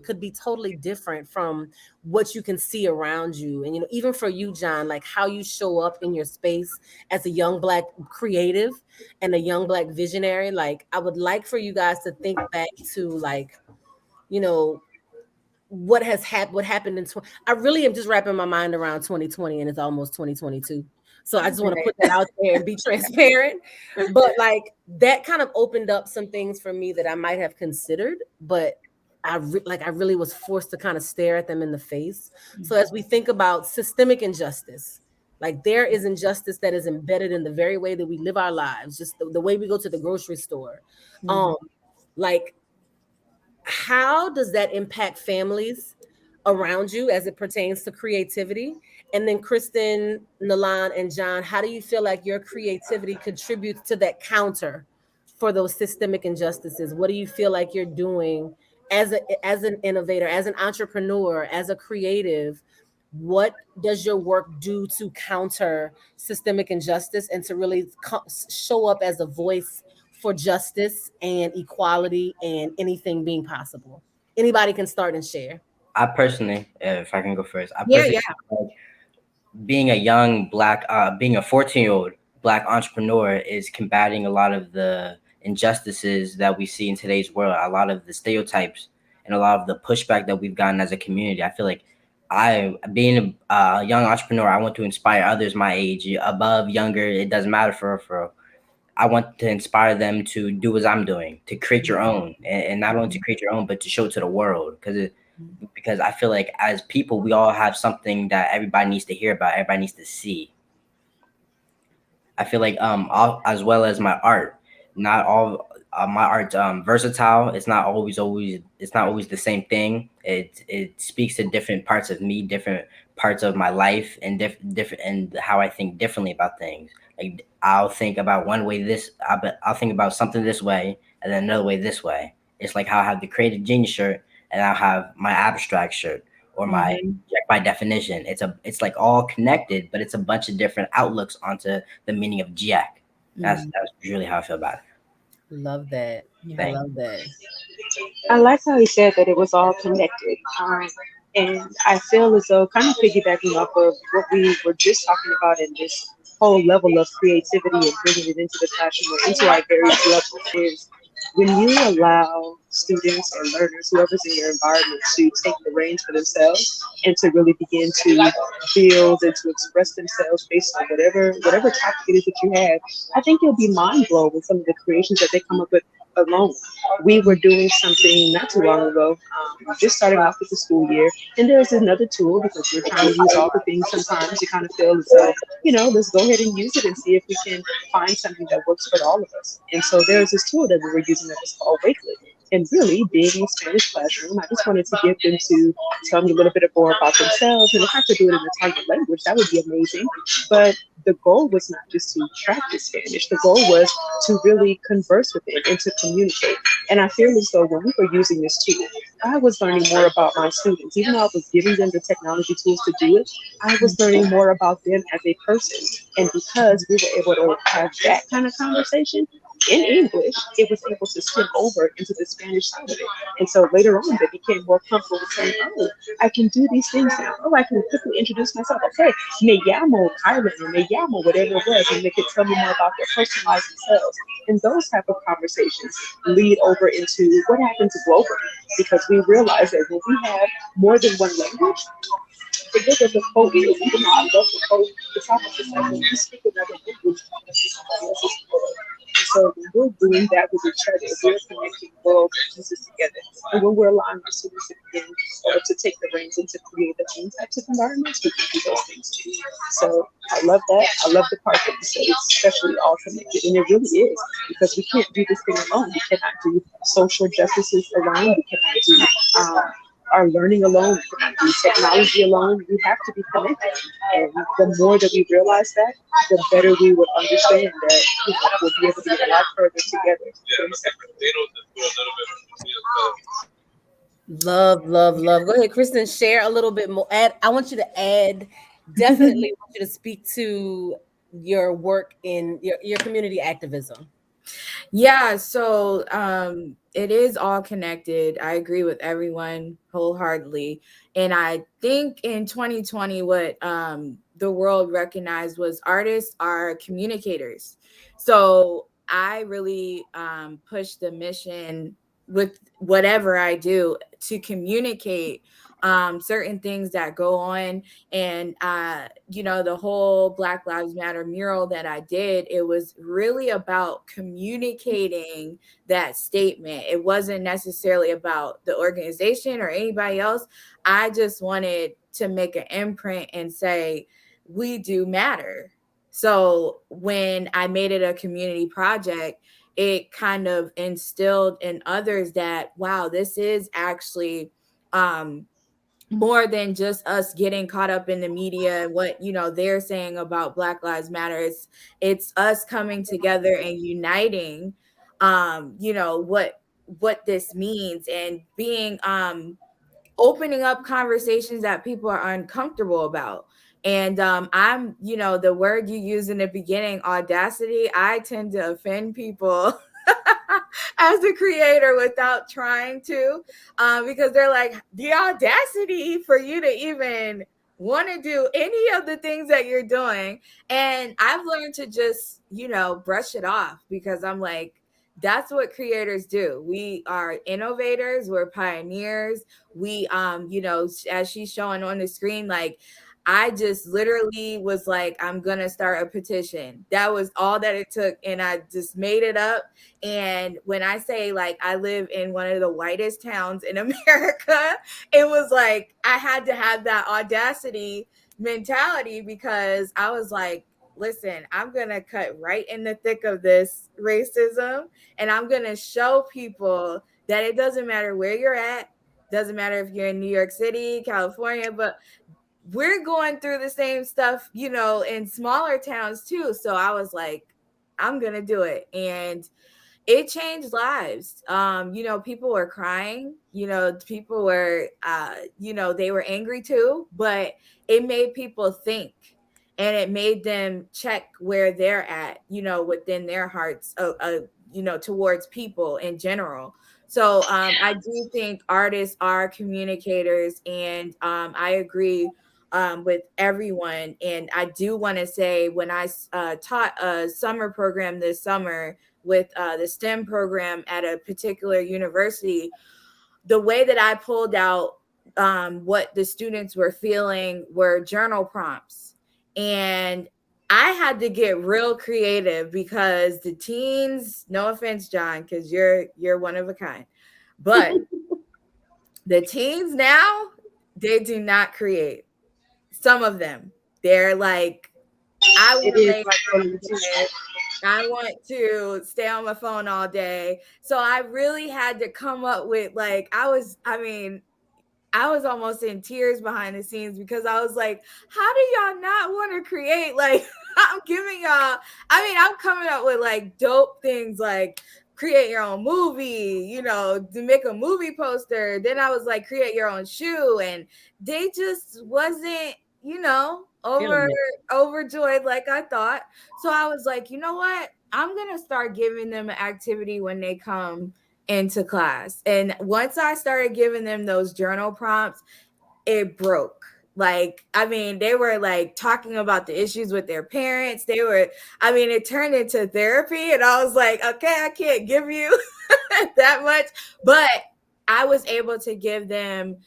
could be totally different from what you can see around you. And even for you, John, like how you show up in your space as a young Black creative and a young Black visionary. Like I would like for you guys to think back to like, you know, what happened I really am just wrapping my mind around 2020 and it's almost 2022. So I just want to Right. put that out there and be transparent. But like that kind of opened up some things for me that I might have considered, but I really was forced to kind of stare at them in the face. So as we think about systemic injustice, like there is injustice that is embedded in the very way that we live our lives, just the way we go to the grocery store. Mhm. Um, like how does that impact families around you as it pertains to creativity? And then Kristen, Nalan, and John, how do you feel like your creativity contributes to that counter for those systemic injustices? What do you feel like you're doing as an innovator, as an entrepreneur, as a creative? What does your work do to counter systemic injustice and to really show up as a voice for justice and equality and anything being possible? Anybody can start and share. I personally, if I can go first, I Yeah, personally yeah. feel like being a 14-year-old black entrepreneur is combating a lot of the injustices that we see in today's world, a lot of the stereotypes and a lot of the pushback that we've gotten as a community. I feel like being a young entrepreneur, I want to inspire others my age, above, younger, it doesn't matter for I want to inspire them to do as I'm doing, to create your own, and not only to create your own, but to show it to the world. Because I feel like as people, we all have something that everybody needs to hear about, everybody needs to see. I feel like as well as my art, not all my art's versatile. It's not always the same thing. It speaks to different parts of me, different parts of my life, and different and how I think differently about things. Like I'll think about one way I'll think about something this way, and then another way this way. It's like how I have the creative genius shirt, and I'll have my abstract shirt or my Mhm. by definition. It's like all connected, but it's a bunch of different outlooks onto the meaning of Jack. Mhm. That's really how I feel about it. Love that. I Yeah. Thank love that. I like how he said that it was all connected. And I feel as though, kind of piggybacking off of what we were just talking about in this whole level of creativity and bringing it into the classroom or into our various levels, is When you allow students or learners, whoever's in your environment, to take the reins for themselves and to really begin to build and to express themselves based on whatever topic it is that you have, I think you'll be mind blown with some of the creations that they come up with alone. We were doing something not too long ago, just starting off with the school year, and there's another tool because we're trying to use all the things sometimes. You kind of feel as though, let's go ahead and use it and see if we can find something that works for all of us. And so there's this tool that we were using that was called Wakelet. And really, being in a Spanish classroom, I just wanted to get them to tell me a little bit more about themselves. And if I could do it in a target language, that would be amazing. But the goal was not just to practice Spanish. The goal was to really converse with them and to communicate. And I feel as though when we were using this tool, I was learning more about my students. Even though I was giving them the technology tools to do it, I was learning more about them as a person. And because we were able to have that kind of conversation in English, it was able to spill over into the Spanish side of it. And so later on, they became more comfortable with saying, oh, I can do these things now. Oh, I can quickly introduce myself. Okay, me llamo Kylan or me llamo, whatever it was. And they could tell me more about their personalized themselves. And those type of conversations lead over into what happens globally. Because we realize that when we have more than one language, forget what the quote is, even though I love the quote, the topic is like when you speak another language, it's somebody else's world. And so when we're doing that with each other, we're connecting world pieces together. And when we're allowing our students to begin or to take the reins and to create the same types of environments, we can do those things too. So I love that. I love the part that you said it's especially all connected. And it really is, because we can't do this thing alone. We cannot do social justices alone. We cannot do our learning alone, we cannot do technology alone. We have to be connected. And the more that we realize that, the better we will understand that we'll be able to get a lot further together than separately. Love, love, love. Go ahead, Kristen, share a little bit more. Add, I want you to add, definitely want you to speak to your work in your community activism. Yeah, so it is all connected. I agree with everyone wholeheartedly. And I think in 2020 what the world recognized was artists are communicators. So I really push the mission with whatever I do to communicate certain things that go on. And the whole Black Lives Matter mural that I did, it was really about communicating that statement. It wasn't necessarily about the organization or anybody else. I just wanted to make an imprint and say we do matter. So when I made it a community project, it kind of instilled in others that wow, this is actually um more than just us getting caught up in the media and what they're saying about Black Lives Matter. It's us coming together and uniting what this means, and being opening up conversations that people are uncomfortable about. And I'm the word you use in the beginning, audacity, I tend to offend people as a creator without trying to, because they're like, the audacity for you to even want to do any of the things that you're doing. And I've learned to just brush it off, because I'm like, that's what creators do. We are innovators, we're pioneers. We as she's showing on the screen, like I just literally was like, I'm gonna start a petition. That was all that it took, and I just made it up. And when I say, like, I live in one of the whitest towns in America, it was like I had to have that audacity mentality, because I was like, listen, I'm going to cut right in the thick of this racism, and I'm going to show people that it doesn't matter where you're at, doesn't matter if you're in New York City, California, but we're going through the same stuff, in smaller towns too. So I was like, I'm going to do it. And it changed lives. People were crying, people were, they were angry too, but it made people think, and it made them check where they're at, within their hearts, towards people in general. So I do think artists are communicators, and I agree with everyone. And I do want to say, when I taught a summer program this summer with the STEM program at a particular university, the way that I pulled out what the students were feeling were journal prompts. And I had to get real creative because the teens, no offense, John, because you're one of a kind, but the teens now, they do not create. Some of them, they're like, I It want to is lay like in pulling teeth. bed. I want to stay on my phone all day. So I really had to come up with like I was almost in tears behind the scenes because I was like, how do y'all not want to create? Like, I'm giving y'all, I'm coming up with like dope things like create your own movie, to make a movie poster. Then I was like, create your own shoe. And they just wasn't, Feeling it. overjoyed like I thought. So I was like, you know what? I'm going to start giving them an activity when they come into class. And once I started giving them those journal prompts, it broke. Like, they were like talking about the issues with their parents. It turned into therapy. And I was like, okay, I can't give you that much. But I was able to give them,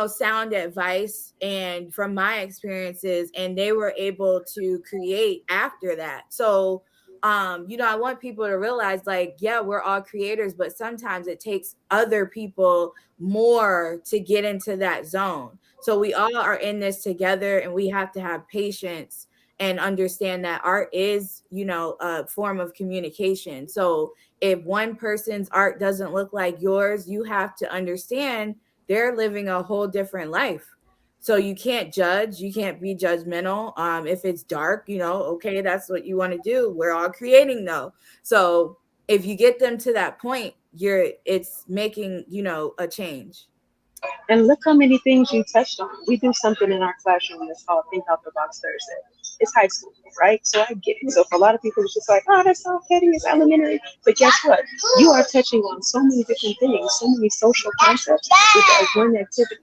sound advice and from my experiences, and they were able to create after that. So, I want people to realize like, yeah, we're all creators, but sometimes it takes other people more to get into that zone. So we all are in this together, and we have to have patience and understand that art is, a form of communication. So if one person's art doesn't look like yours, you have to understand they're living a whole different life. So you can't judge, you can't be judgmental. If it's dark, okay, that's what you want to do. We're all creating though. So if you get them to that point, it's making, a change. And look how many things you touched on. We do something in our classroom that's called Think Out the Box Thursday. It's high school, right? So I get it. So for a lot of people, it's just like, oh, that's so petty. It's elementary. But guess what? You are touching on so many different things, so many social concepts with that one activity.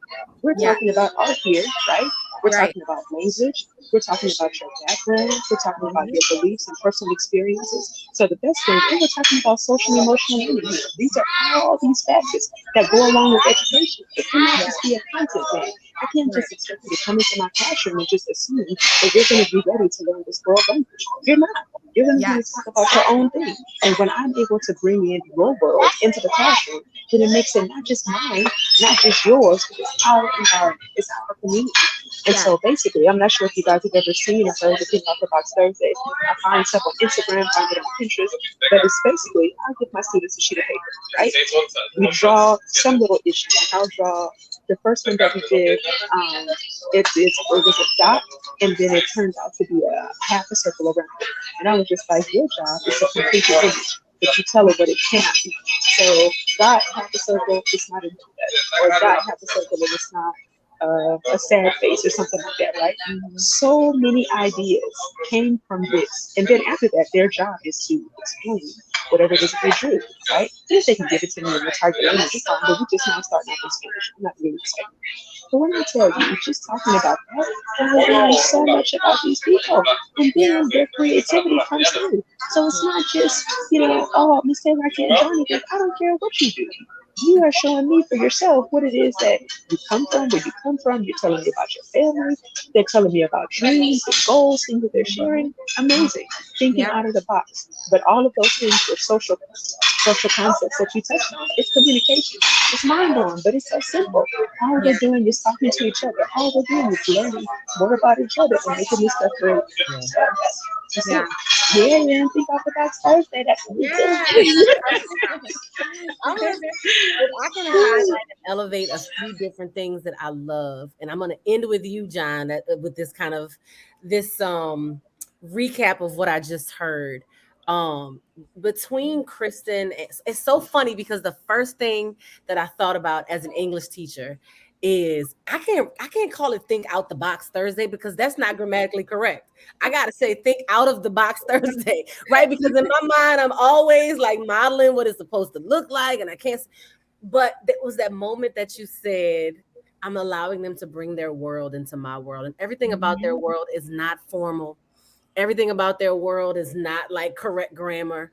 We're Yeah, talking about art here, right? We're right. talking about language. We're talking about your background. We're talking about Mhm. your beliefs and personal experiences. So the best thing, and we're talking about social and emotional learning here. These are all these factors that go along with education. It cannot Yeah, just be a content thing. I can't right. just expect you to come into my classroom and just assume that you're going to be ready to learn this world language. You're not. You're going to be Yes. to talk about your own thing. And when I'm able to bring in your world into the classroom, then it makes it not just mine, not just yours, but it's our environment, it's our community. And Yeah. so basically, I'm not sure if you guys have ever seen or heard the Think Out the Box Thursday. I find stuff on Instagram, find it on Pinterest, but it's basically I give my students a sheet of paper, right? We draw some little issue. Like I'll draw the first one that we did. It was a dot, and then it turned out to be a half a circle around it. And I was just like, your job is to complete the image. But you tell it what it cannot be. So dot half a circle, it's not a or dot half a circle, and it's not a sad face or something like that, right? Mhm. So many ideas came from this. And then after that, their job is to explain whatever it is that they drew, right? Then if they can give it to me in the target image, it's fine, but we just now starting off in Spanish. I'm not really expecting. But when I tell you, just talking about that, I learned so much about these people. And Yeah. then their creativity comes through. So it's not just, oh, Miss Taylor, I can't do anything. I don't care what you do. You are showing me for yourself what it is that you come from, where you come from. You're telling me about your family. They're telling me about dreams and goals, things that they're Mhm. sharing. Amazing. Thinking Yeah. out of the box. But all of those things are social concepts that you touched on. It's communication. It's mind blowing, but it's so simple. All we're Yeah. doing is talking to each other. All we're doing is learning more about each other and making this stuff great. Yeah. So that's Yeah. it. Yeah, man. Think off the box Thursday. That's what we Yeah. do. I'm gonna if I can highlight and elevate a few different things that I love, and I'm gonna end with you, John, with this kind of this recap of what I just heard. Between Kristen, it's so funny because the first thing that I thought about as an English teacher is I can't call it think out the box Thursday because that's not grammatically correct. I gotta say think out of the box Thursday, right? Because in my mind, I'm always like modeling what it's supposed to look like, and I can't. But it was that moment that you said, I'm allowing them to bring their world into my world, and everything about their Mhm. world is not formal. Everything about their world is not like correct grammar.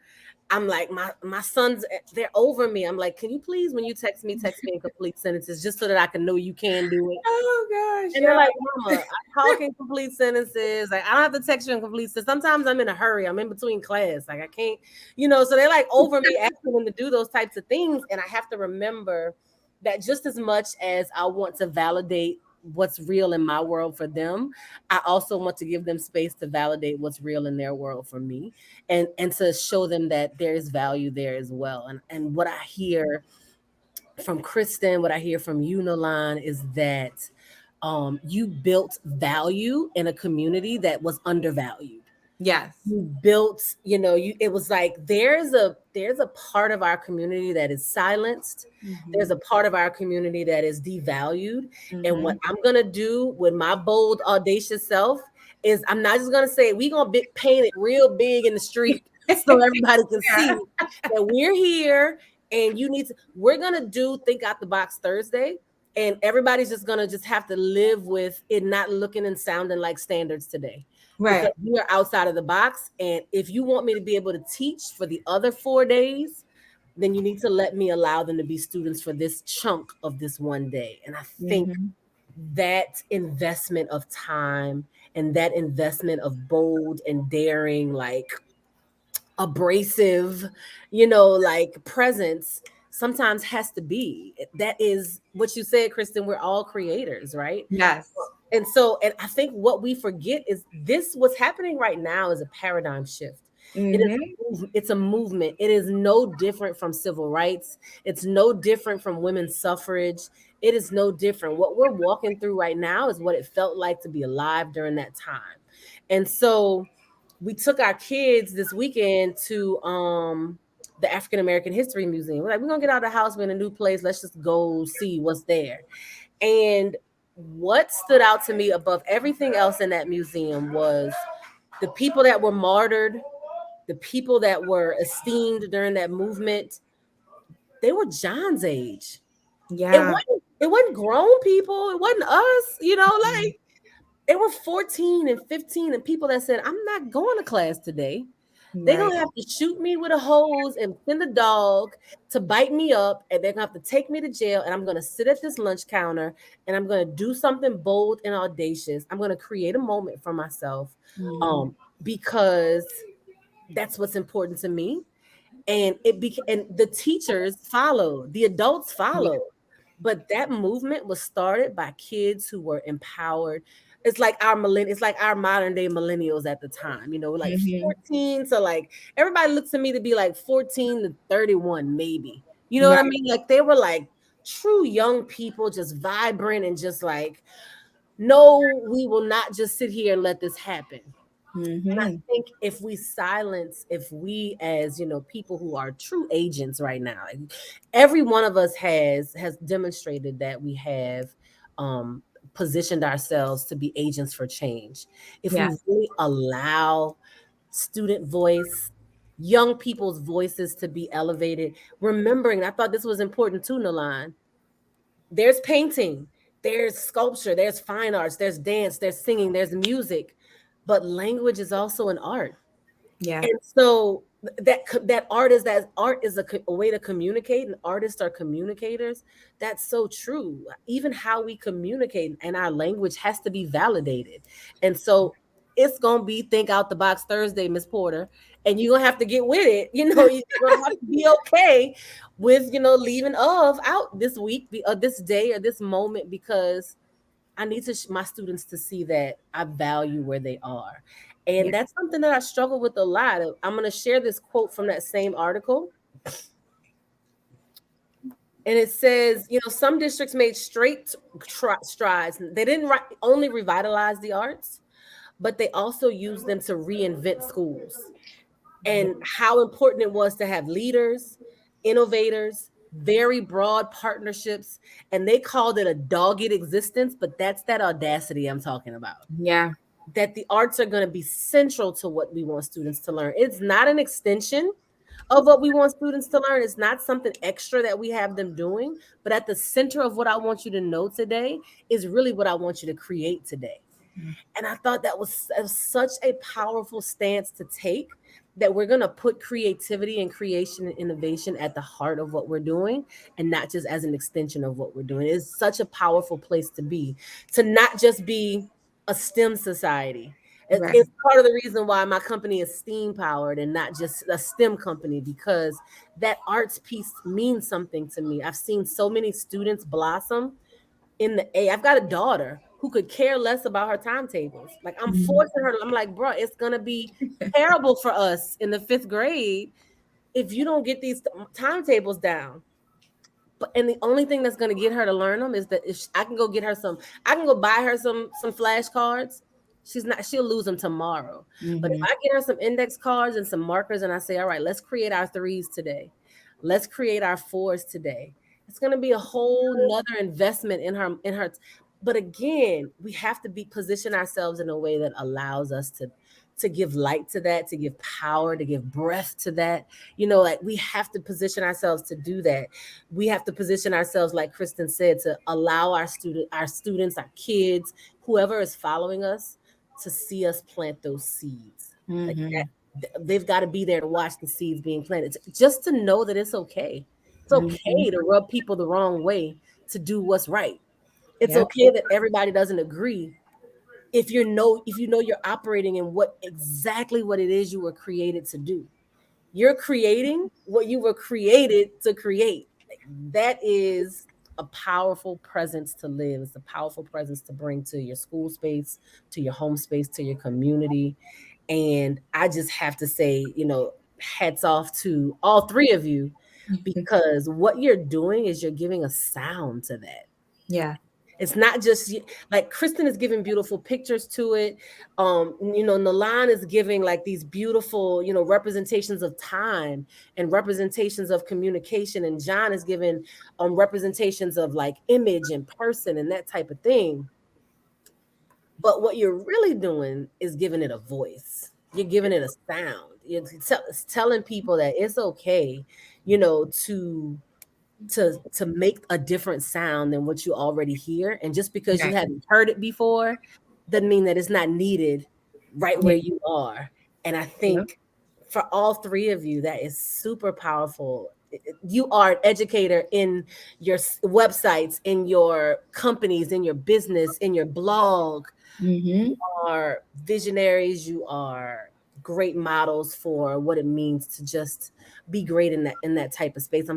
I'm like, my sons, they're over me. I'm like, can you please, when you text me in complete sentences just so that I can know you can do it. Oh gosh, And they're yeah. like, Mama, I talk in complete sentences. Like, I don't have to text you in complete sentences. Sometimes I'm in a hurry. I'm in between class. Like, I can't, so they're like over me asking them to do those types of things. And I have to remember that just as much as I want to validate what's real in my world for them, I also want to give them space to validate what's real in their world for me, and to show them that there is value there as well. And what I hear from Kristen, what I hear from you, Nolan, is that you built value in a community that was undervalued. Yes. You built, it was like there's a part of our community that is silenced. There's a part of our community that is devalued. And what Mhm. I'm gonna do with my bold, audacious self is I'm not just gonna say we gonna paint it real big in the street so everybody can Yeah. see that we're here. And we're gonna do Think Out the Box Thursday, and everybody's just gonna just have to live with it not looking and sounding like standards today, because Right. we are outside of the box. And if you want me to be able to teach for the other 4 days, then you need to let me allow them to be students for this chunk of this one day. And I think Mhm. that investment of time and that investment of bold and daring, like abrasive, like presence, sometimes has to be. That is what you said, Kristen. We're all creators, right? Yes. And I think what we forget is what's happening right now is a paradigm shift. Mhm. It's a movement. It is no different from civil rights. It's no different from women's suffrage. It is no different. What we're walking through right now is what it felt like to be alive during that time. And so we took our kids this weekend to the African American History Museum. We're like, we're gonna get out of the house, we're in a new place. Let's just go see what's there. And what stood out to me above everything else in that museum was the people that were martyred, the people that were esteemed during that movement. They were John's age. It Yeah. wasn't grown people. It wasn't us. Mhm. Like they were 14 and 15, and people that said, I'm not going to class today. They're Right. gonna have to shoot me with a hose and send a dog to bite me up, and they're gonna have to take me to jail. And I'm gonna sit at this lunch counter and I'm gonna do something bold and audacious. I'm gonna create a moment for myself, Mhm. um, because that's what's important to me. And the teachers followed, the adults Yeah. followed, but that movement was started by kids who were empowered. It's like our modern day millennials at the time, like Mhm. 14 to, like, everybody looks to me to be like 14 to 31 maybe, you know what I Right. mean? Like they were like true young people, just vibrant and just like, no, we will not just sit here and let this happen. And I Mhm. think if we, as people who are true agents right now, like, every one of us has demonstrated that we have um positioned ourselves to be agents for change. If we Yes. really allow student voice, young people's voices to be elevated, remembering, I thought this was important too, Nalan. There's painting, there's sculpture, there's fine arts, there's dance, there's singing, there's music, but language is also an art. Yeah. And so that art is a way to communicate, and artists are communicators. That's so true. Even how we communicate and our language has to be validated. And so it's gonna be Think Out the Box Thursday, Miss Porter, and you're gonna have to get with it. You're gonna have to be okay with leaving of out this week, or this day, or this moment, because I need my students to see that I value where they are. And Yeah. that's something that I struggle with a lot. I'm going to share this quote from that same article. And it says, some districts made straight strides. They didn't only revitalize the arts, but they also used them to reinvent schools, and how important it was to have leaders, innovators, very broad partnerships. And they called it a dogged existence, but that's that audacity I'm talking about. Yeah. That the arts are going to be central to what we want students to learn. It's not an extension of what we want students to learn. It's not something extra that we have them doing, but at the center of what I want you to know today is really what I want you to create today. And I thought that was such a powerful stance to take, that we're going to put creativity and creation and innovation at the heart of what we're doing, and not just as an extension of what we're doing. It's such a powerful place to be, to not just be a STEM society. Right. It's part of the reason why my company is STEAM powered and not just a STEM company, because that arts piece means something to me. I've seen so many students blossom in the A. I've got a daughter who could care less about her timetables. Like, I'm Mhm. forcing her. I'm like, bro, it's gonna be terrible for us in the 5th grade if you don't get these timetables down. But and the only thing that's gonna get her to learn them is that if I can go get her some, I can go buy her some flashcards. She'll lose them tomorrow. But if Mhm. I get her some index cards and some markers and I say, all right, let's create our threes today. Let's create our fours today. It's gonna be a whole nother investment in her. But again, we have to be position ourselves in a way that allows us to give light to that, to give power, to give breath to that. Like, we have to position ourselves to do that. We have to position ourselves, like Kristen said, to allow our students, our kids, whoever is following us, to see us plant those seeds. Like that, Mhm. they've got to be there to watch the seeds being planted, just to know that it's okay. It's Mhm. okay to rub people the wrong way to do what's right. It's Yep. okay that everybody doesn't agree, if you know you're operating in what exactly what it is you were created to do. You're creating what you were created to create. That is a powerful presence to live. It's a powerful presence to bring to your school space, to your home space, to your community. And I just have to say, hats off to all three of you, because what you're doing is you're giving a sound to that. Yeah. It's not just like Kristen is giving beautiful pictures to it. Nalan is giving like these beautiful, representations of time and representations of communication. And John is giving representations of like image and person and that type of thing. But what you're really doing is giving it a voice. You're giving it a sound. It's telling people that it's okay, to make a different sound than what you already hear. And just because you Right. haven't heard it before doesn't mean that it's not needed right Yeah. where you are. And I Yep. think for all three of you, that is super powerful. You are an educator in your websites, in your companies, in your business, in your blog. Mhm. Are visionaries. You are great models for what it means to just be great in that type of space.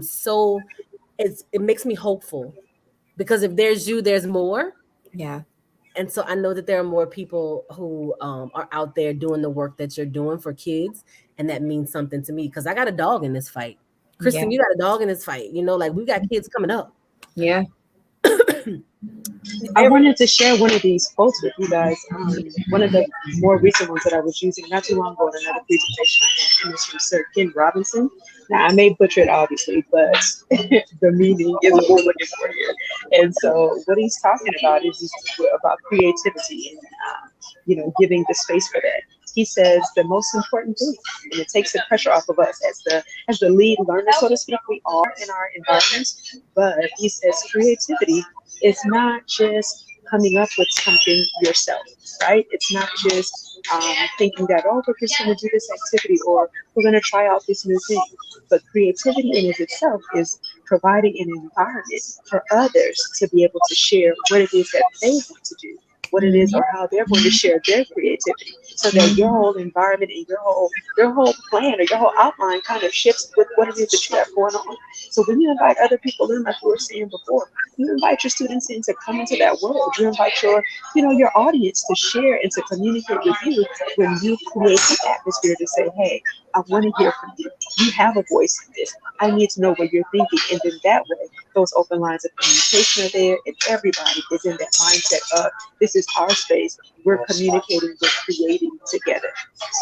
It makes me hopeful, because if there's you, there's more. Yeah. And so I know that there are more people who are out there doing the work that you're doing for kids, and that means something to me, because I got a dog in this fight. Yeah. Kristen, you got a dog in this fight. Like, we got kids coming up. Yeah. I Every wanted to share one of these quotes with you guys. One of the more recent ones that I was using not too long ago in another presentation, and it's from Sir Ken Robinson. Now, I may butcher it, obviously, but the meaning is what we're looking for here. And so, what he's talking about is about creativity and, giving the space for that. He says the most important thing, and it takes the pressure off of us as the lead learner, so to speak. We are in our environments, but he says creativity is not just coming up with something yourself, right? It's not just thinking that, oh, we're just going to do this activity or we're going to try out this new thing. But creativity in of itself is providing an environment for others to be able to share what it is that they want to do, what it is Mhm. or how they're going to share their creativity, so that your Mhm. whole environment and your whole plan or your whole outline kind of shifts with what it is that you have going on. So when you invite other people in, like we were saying before, you invite your students in to come into that world. You invite your audience to share and to communicate with you when you create the atmosphere to say, hey, I want to hear from you. You have a voice in this. I need to know what you're thinking. And then that way, those open lines of communication are there, and everybody is in that mindset of this is our space. We're communicating, we're creating together.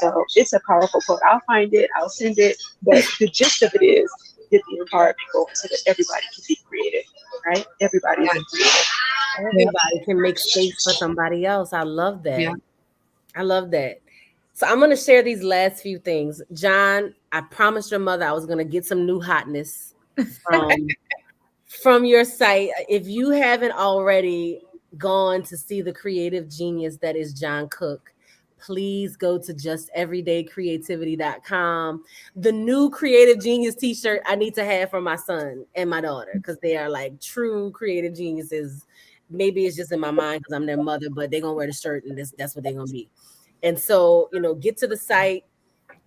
So it's a powerful quote. I'll find it, I'll send it. But the gist of it is get the environment going so that everybody can be creative, right? Everybody is Yeah. a creative. Yep. Everybody can make space for somebody else. I love Yeah. that. I love that. So I'm going to share these last few things. John, I promised your mother I was going to get some new hotness from from your site. If you haven't already gone to see the creative genius that is John Cook, please go to justeverydaycreativity.com. The new Creative Genius t-shirt I need to have for my son and my daughter because they are like true creative geniuses. Maybe it's just in my mind because I'm their mother, but they're gonna wear the shirt and that's what they're gonna be. And so, get to the site,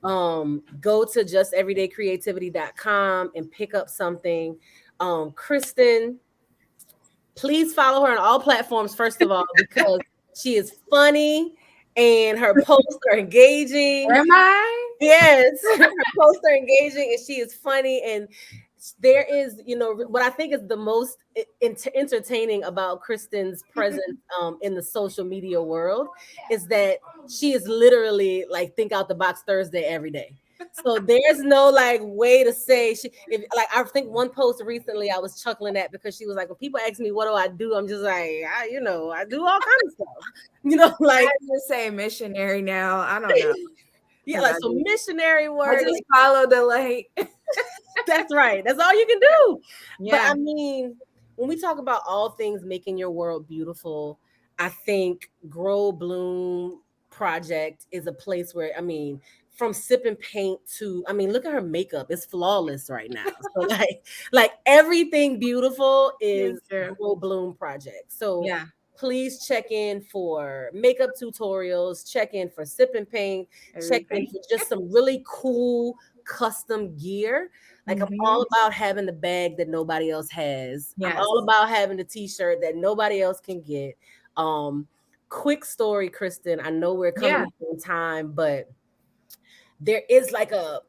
go to justeverydaycreativity.com and pick up something. Kristen, please follow her on all platforms, first of all, because she is funny and her posts are engaging. Am I? Yes, her posts are engaging and she is funny. And there is, what I think is the most entertaining about Kristen's presence in the social media world is that she is literally like think out the box Thursday every day. So there's no like way to say I think one post recently I was chuckling at because she was like, when people ask me what do I do, I'm just like, I do all kinds of stuff. Like I just say missionary now. I don't know. Yeah, like some missionary work. I just follow the light. That's right. That's all you can do. Yeah. But I mean, when we talk about all things making your world beautiful, I think Grow Bloom Project is a place where, from sipping paint to, look at her makeup. It's flawless right now. So like everything beautiful is Grow Bloom Project. So yeah. Please check in for makeup tutorials, check in for sipping paint, check in for just some really cool custom gear. Like I'm all about having the bag that nobody else has. Yes. I'm all about having the t-shirt that nobody else can get. Quick story, Kristen. I know we're coming up in time, but there is like a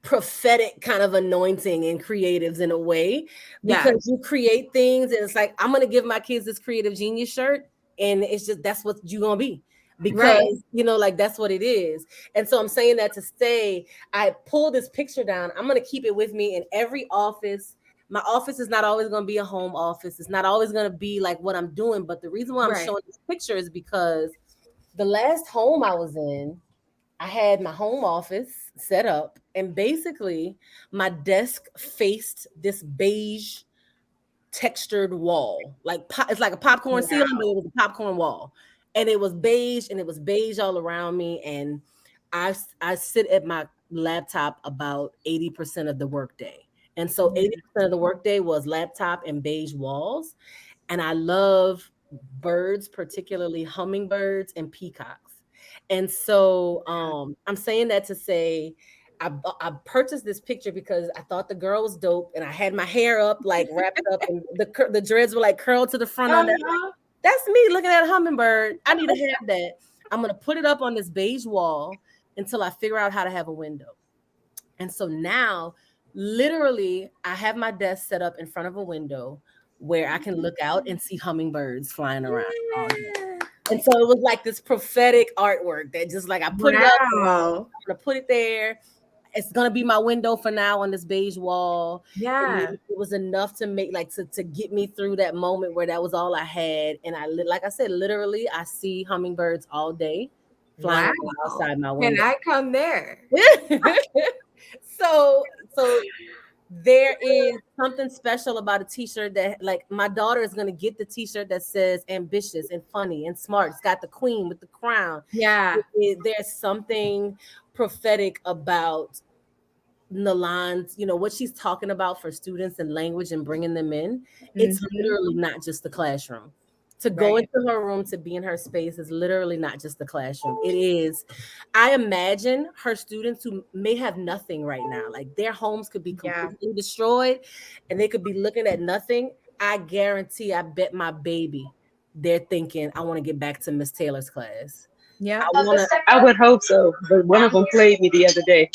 prophetic kind of anointing in creatives in a way because you create things and it's like, I'm going to give my kids this creative genius shirt and it's just, that's what you're going to be because, like that's what it is. And so I'm saying that to say, I pull this picture down. I'm going to keep it with me in every office. My office is not always going to be a home office. It's not always going to be like what I'm doing. But the reason why I'm showing this picture is because the last home I was in, I had my home office set up and basically my desk faced this beige textured wall. It's like a popcorn ceiling, but it was a popcorn wall. And it was beige all around me. And I sit at my laptop about 80% of the workday. And so 80% of the workday was laptop and beige walls. And I love birds, particularly hummingbirds and peacocks. And so I'm saying that to say I purchased this picture because I thought the girl was dope and I had my hair up, like wrapped up and the dreads were like curled to the front on that. That's me looking at a hummingbird. I need to have that. I'm going to put it up on this beige wall until I figure out how to have a window. And so now literally I have my desk set up in front of a window where I can look out and see hummingbirds flying around all day. And so it was like this prophetic artwork that just like I put it up, I'm gonna put it there. It's gonna be my window for now on this beige wall. Yeah, it was enough to make to get me through that moment where that was all I had. And like I said, literally, I see hummingbirds all day flying outside my window. Can I come there? So there is something special about a t-shirt that like my daughter is going to get the t-shirt that says ambitious and funny and smart. It's got the queen with the crown. Yeah. There's something prophetic about Nalan's, what she's talking about for students and language and bringing them in. It's literally not just the classroom. To go into her room, to be in her space is literally not just the classroom. It is, I imagine her students who may have nothing right now, like their homes could be completely destroyed and they could be looking at nothing. I guarantee, I bet my baby, they're thinking, I want to get back to Miss Taylor's class. Yeah, I would hope so, but one of them played me the other day.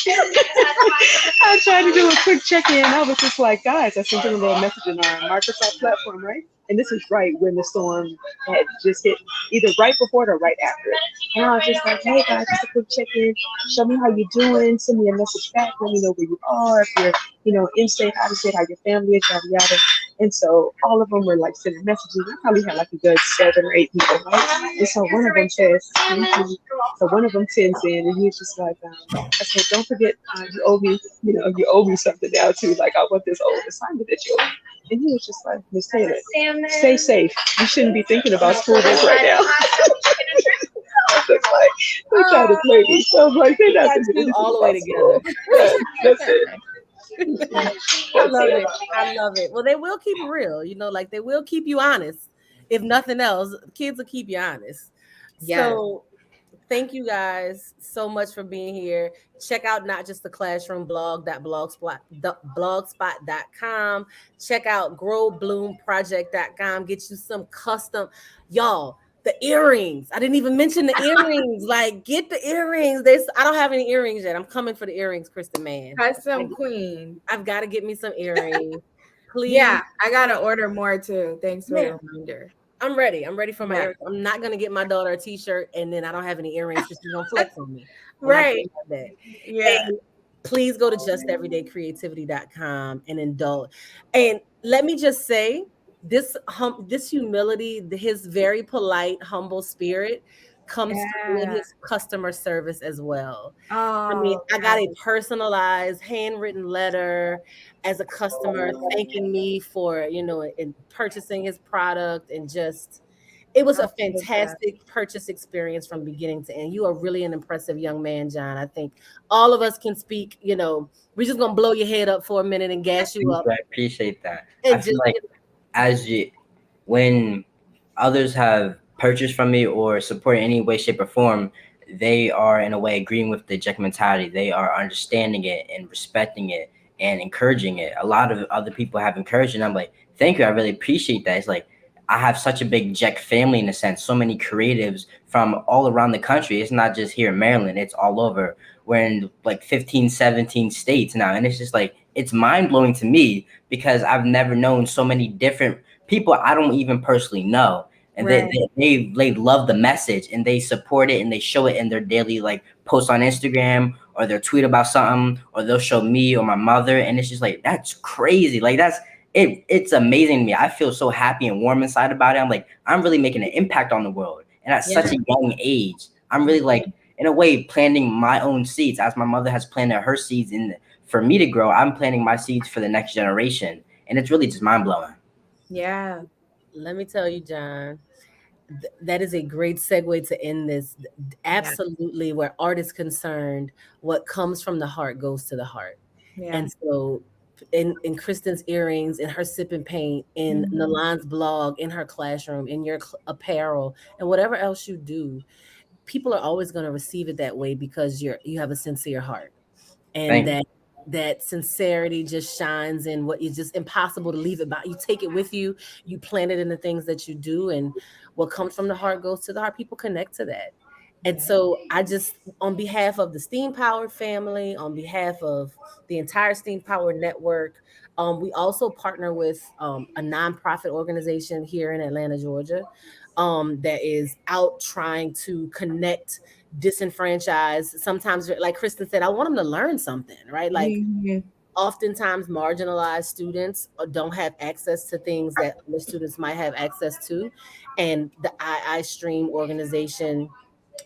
I tried to do a quick check-in. I was just like, guys, I sent them a little message in our Microsoft platform, right? And this is right when the storm had just hit, either right before it or right after it. And I was just like, hey guys, just a quick check-in. Show me how you're doing. Send me a message back. Let me know where you are. If you're, in state, out of state, how your family is, yada yada. And so all of them were like sending messages. I probably had like a good 7 or 8 people, right? And so one of them says, so one of them sends in, and he's just like, I said, don't forget, you owe me, you owe me something now too. Like I want this old assignment that you owe. And he was just like, Miss Taylor, stay safe. You shouldn't be thinking about school this right now. They tried to Oh, play me. So I'm like, they're We not got gonna do you anything all the way about school. together. Right. That's it. I That's love it. it. I love it. Well, they will keep it real, like they will keep you honest. If nothing else, kids will keep you honest. yes. So thank you guys so much for being here. Check out not just the classroom blogspot.com. Check out growbloomproject.com. Get you some custom, y'all. The earrings. I didn't even mention the earrings. Like, get the earrings. I don't have any earrings yet. I'm coming for the earrings, Kristen, man. Custom queen. I've got to get me some earrings. Please, Yeah, I gotta order more too. Thanks for man. the reminder. I'm ready. I'm ready for my Yeah. earrings. I'm not gonna get my daughter a t-shirt and then I don't have any earrings because she's gonna flex on me. We're not Right. gonna have that. Yeah. And please go to justeverydaycreativity.com and indulge. And let me just say, this humility, his very polite, humble spirit comes through in Yeah. his customer service as well. I mean, Oh, I got a yes. personalized handwritten letter as a customer thanking me for, in purchasing his product, and just it was I a love that. fantastic purchase experience from beginning to end. You are really an impressive young man, John. I think all of us can speak, we're just gonna blow your head up for a minute and gas you Thank up you. I appreciate that. I and feel just like as you, when others have purchased from me or support in any way, shape, or form, they are in a way agreeing with the Jack mentality. They are understanding it and respecting it and encouraging it. A lot of other people have encouraged it, and I'm like, thank you. I really appreciate that. It's like I have such a big Jack family in a sense. So many creatives from all around the country. It's not just here in Maryland. It's all over. We're in like 15, 17 states now, and it's just like it's mind blowing to me because I've never known so many different people I don't even personally know, and Right. they love the message and they support it and they show it in their daily like posts on Instagram or their tweet about something, or they'll show me or my mother, and it's just like that's crazy. Like that's it. It's amazing to me. I feel so happy and warm inside about it. I'm like I'm really making an impact on the world, and at such yeah. a young age, I'm really like in a way planting my own seeds as my mother has planted her seeds in for me to grow. I'm planting my seeds for the next generation, and it's really just mind blowing. Yeah. Let me tell you, John, that is a great segue to end this. Yeah. Absolutely, where art is concerned, what comes from the heart goes to the heart. Yeah. And so, in Kristen's earrings, in her sip and paint, in Mhm. Nalan's blog, in her classroom, in your apparel, and whatever else you do, people are always going to receive it that way because you have a sincere heart, and Thank you. that sincerity just shines in what is just impossible to leave it by. You take it with you, you plant it in the things that you do, and what comes from the heart goes to the heart. People connect to that. And Yeah. so I just, on behalf of the Steam Powered family, on behalf of the entire Steam Powered network, we also partner with a nonprofit organization here in Atlanta, Georgia, that is out trying to connect disenfranchised, sometimes, like Kristen said, I want them to learn something, right? Like Mhm. oftentimes marginalized students don't have access to things that other students might have access to. And the II Stream organization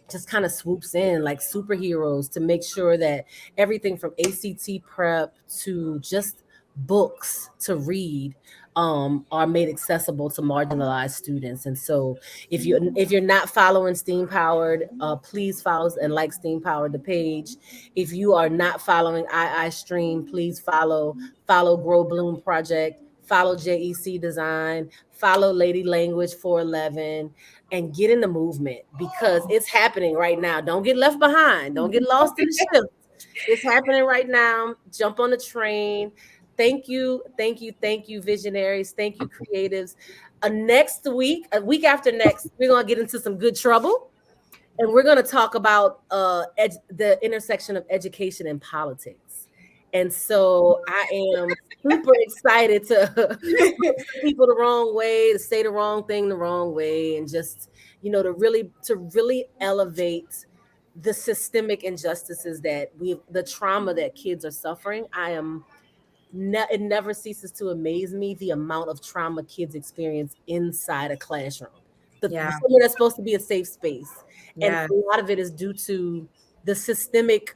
just kind of swoops in like superheroes to make sure that everything from ACT prep to just books to read are made accessible to marginalized students. And so if you're not following Steam Powered, please follow and like Steam Powered the page. If you are not following II Stream, please follow Grow Bloom Project, follow JEC Design, follow Lady Language 411, and get in the movement because it's happening right now. Don't get left behind. Don't get lost in the shift. It's happening right now. Jump on the train. Thank you, thank you, thank you, visionaries. Thank you, creatives. Next week, a week after next, we're gonna get into some good trouble, and we're going to talk about the intersection of education and politics. And so I am super excited to rub some people the wrong way, to say the wrong thing the wrong way, and just to really elevate the systemic injustices that the trauma that kids are suffering. It never ceases to amaze me the amount of trauma kids experience inside a classroom. Yeah. Somewhere that's supposed to be a safe space, and Yeah. a lot of it is due to the systemic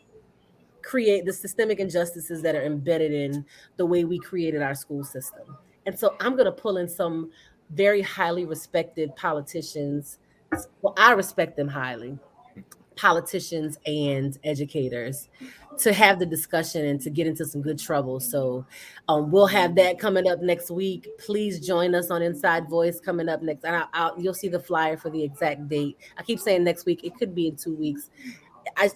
injustices that are embedded in the way we created our school system. And so I'm going to pull in some very highly respected politicians. Well, I respect them highly, politicians and educators to have the discussion and to get into some good trouble. So we'll have that coming up next week. Please join us on Inside Voice coming up next. And you'll see the flyer for the exact date. I keep saying next week. It could be in 2 weeks. I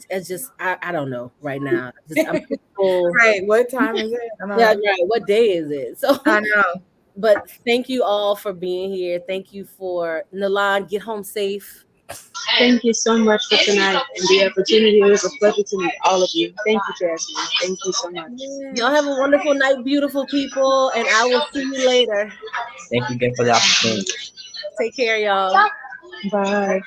don't know right now. I'm too full. Right. What time is it? Yeah, right. What day is it? So I know. but thank you all for being here. Thank you for Nalan. Get home safe. Thank you so much for tonight and the opportunity. It was a pleasure to meet all of you. Thank you, Jasmine. Thank you so much. Y'all have a wonderful night, beautiful people, and I will see you later. Thank you again for the opportunity. Take care, y'all. Bye.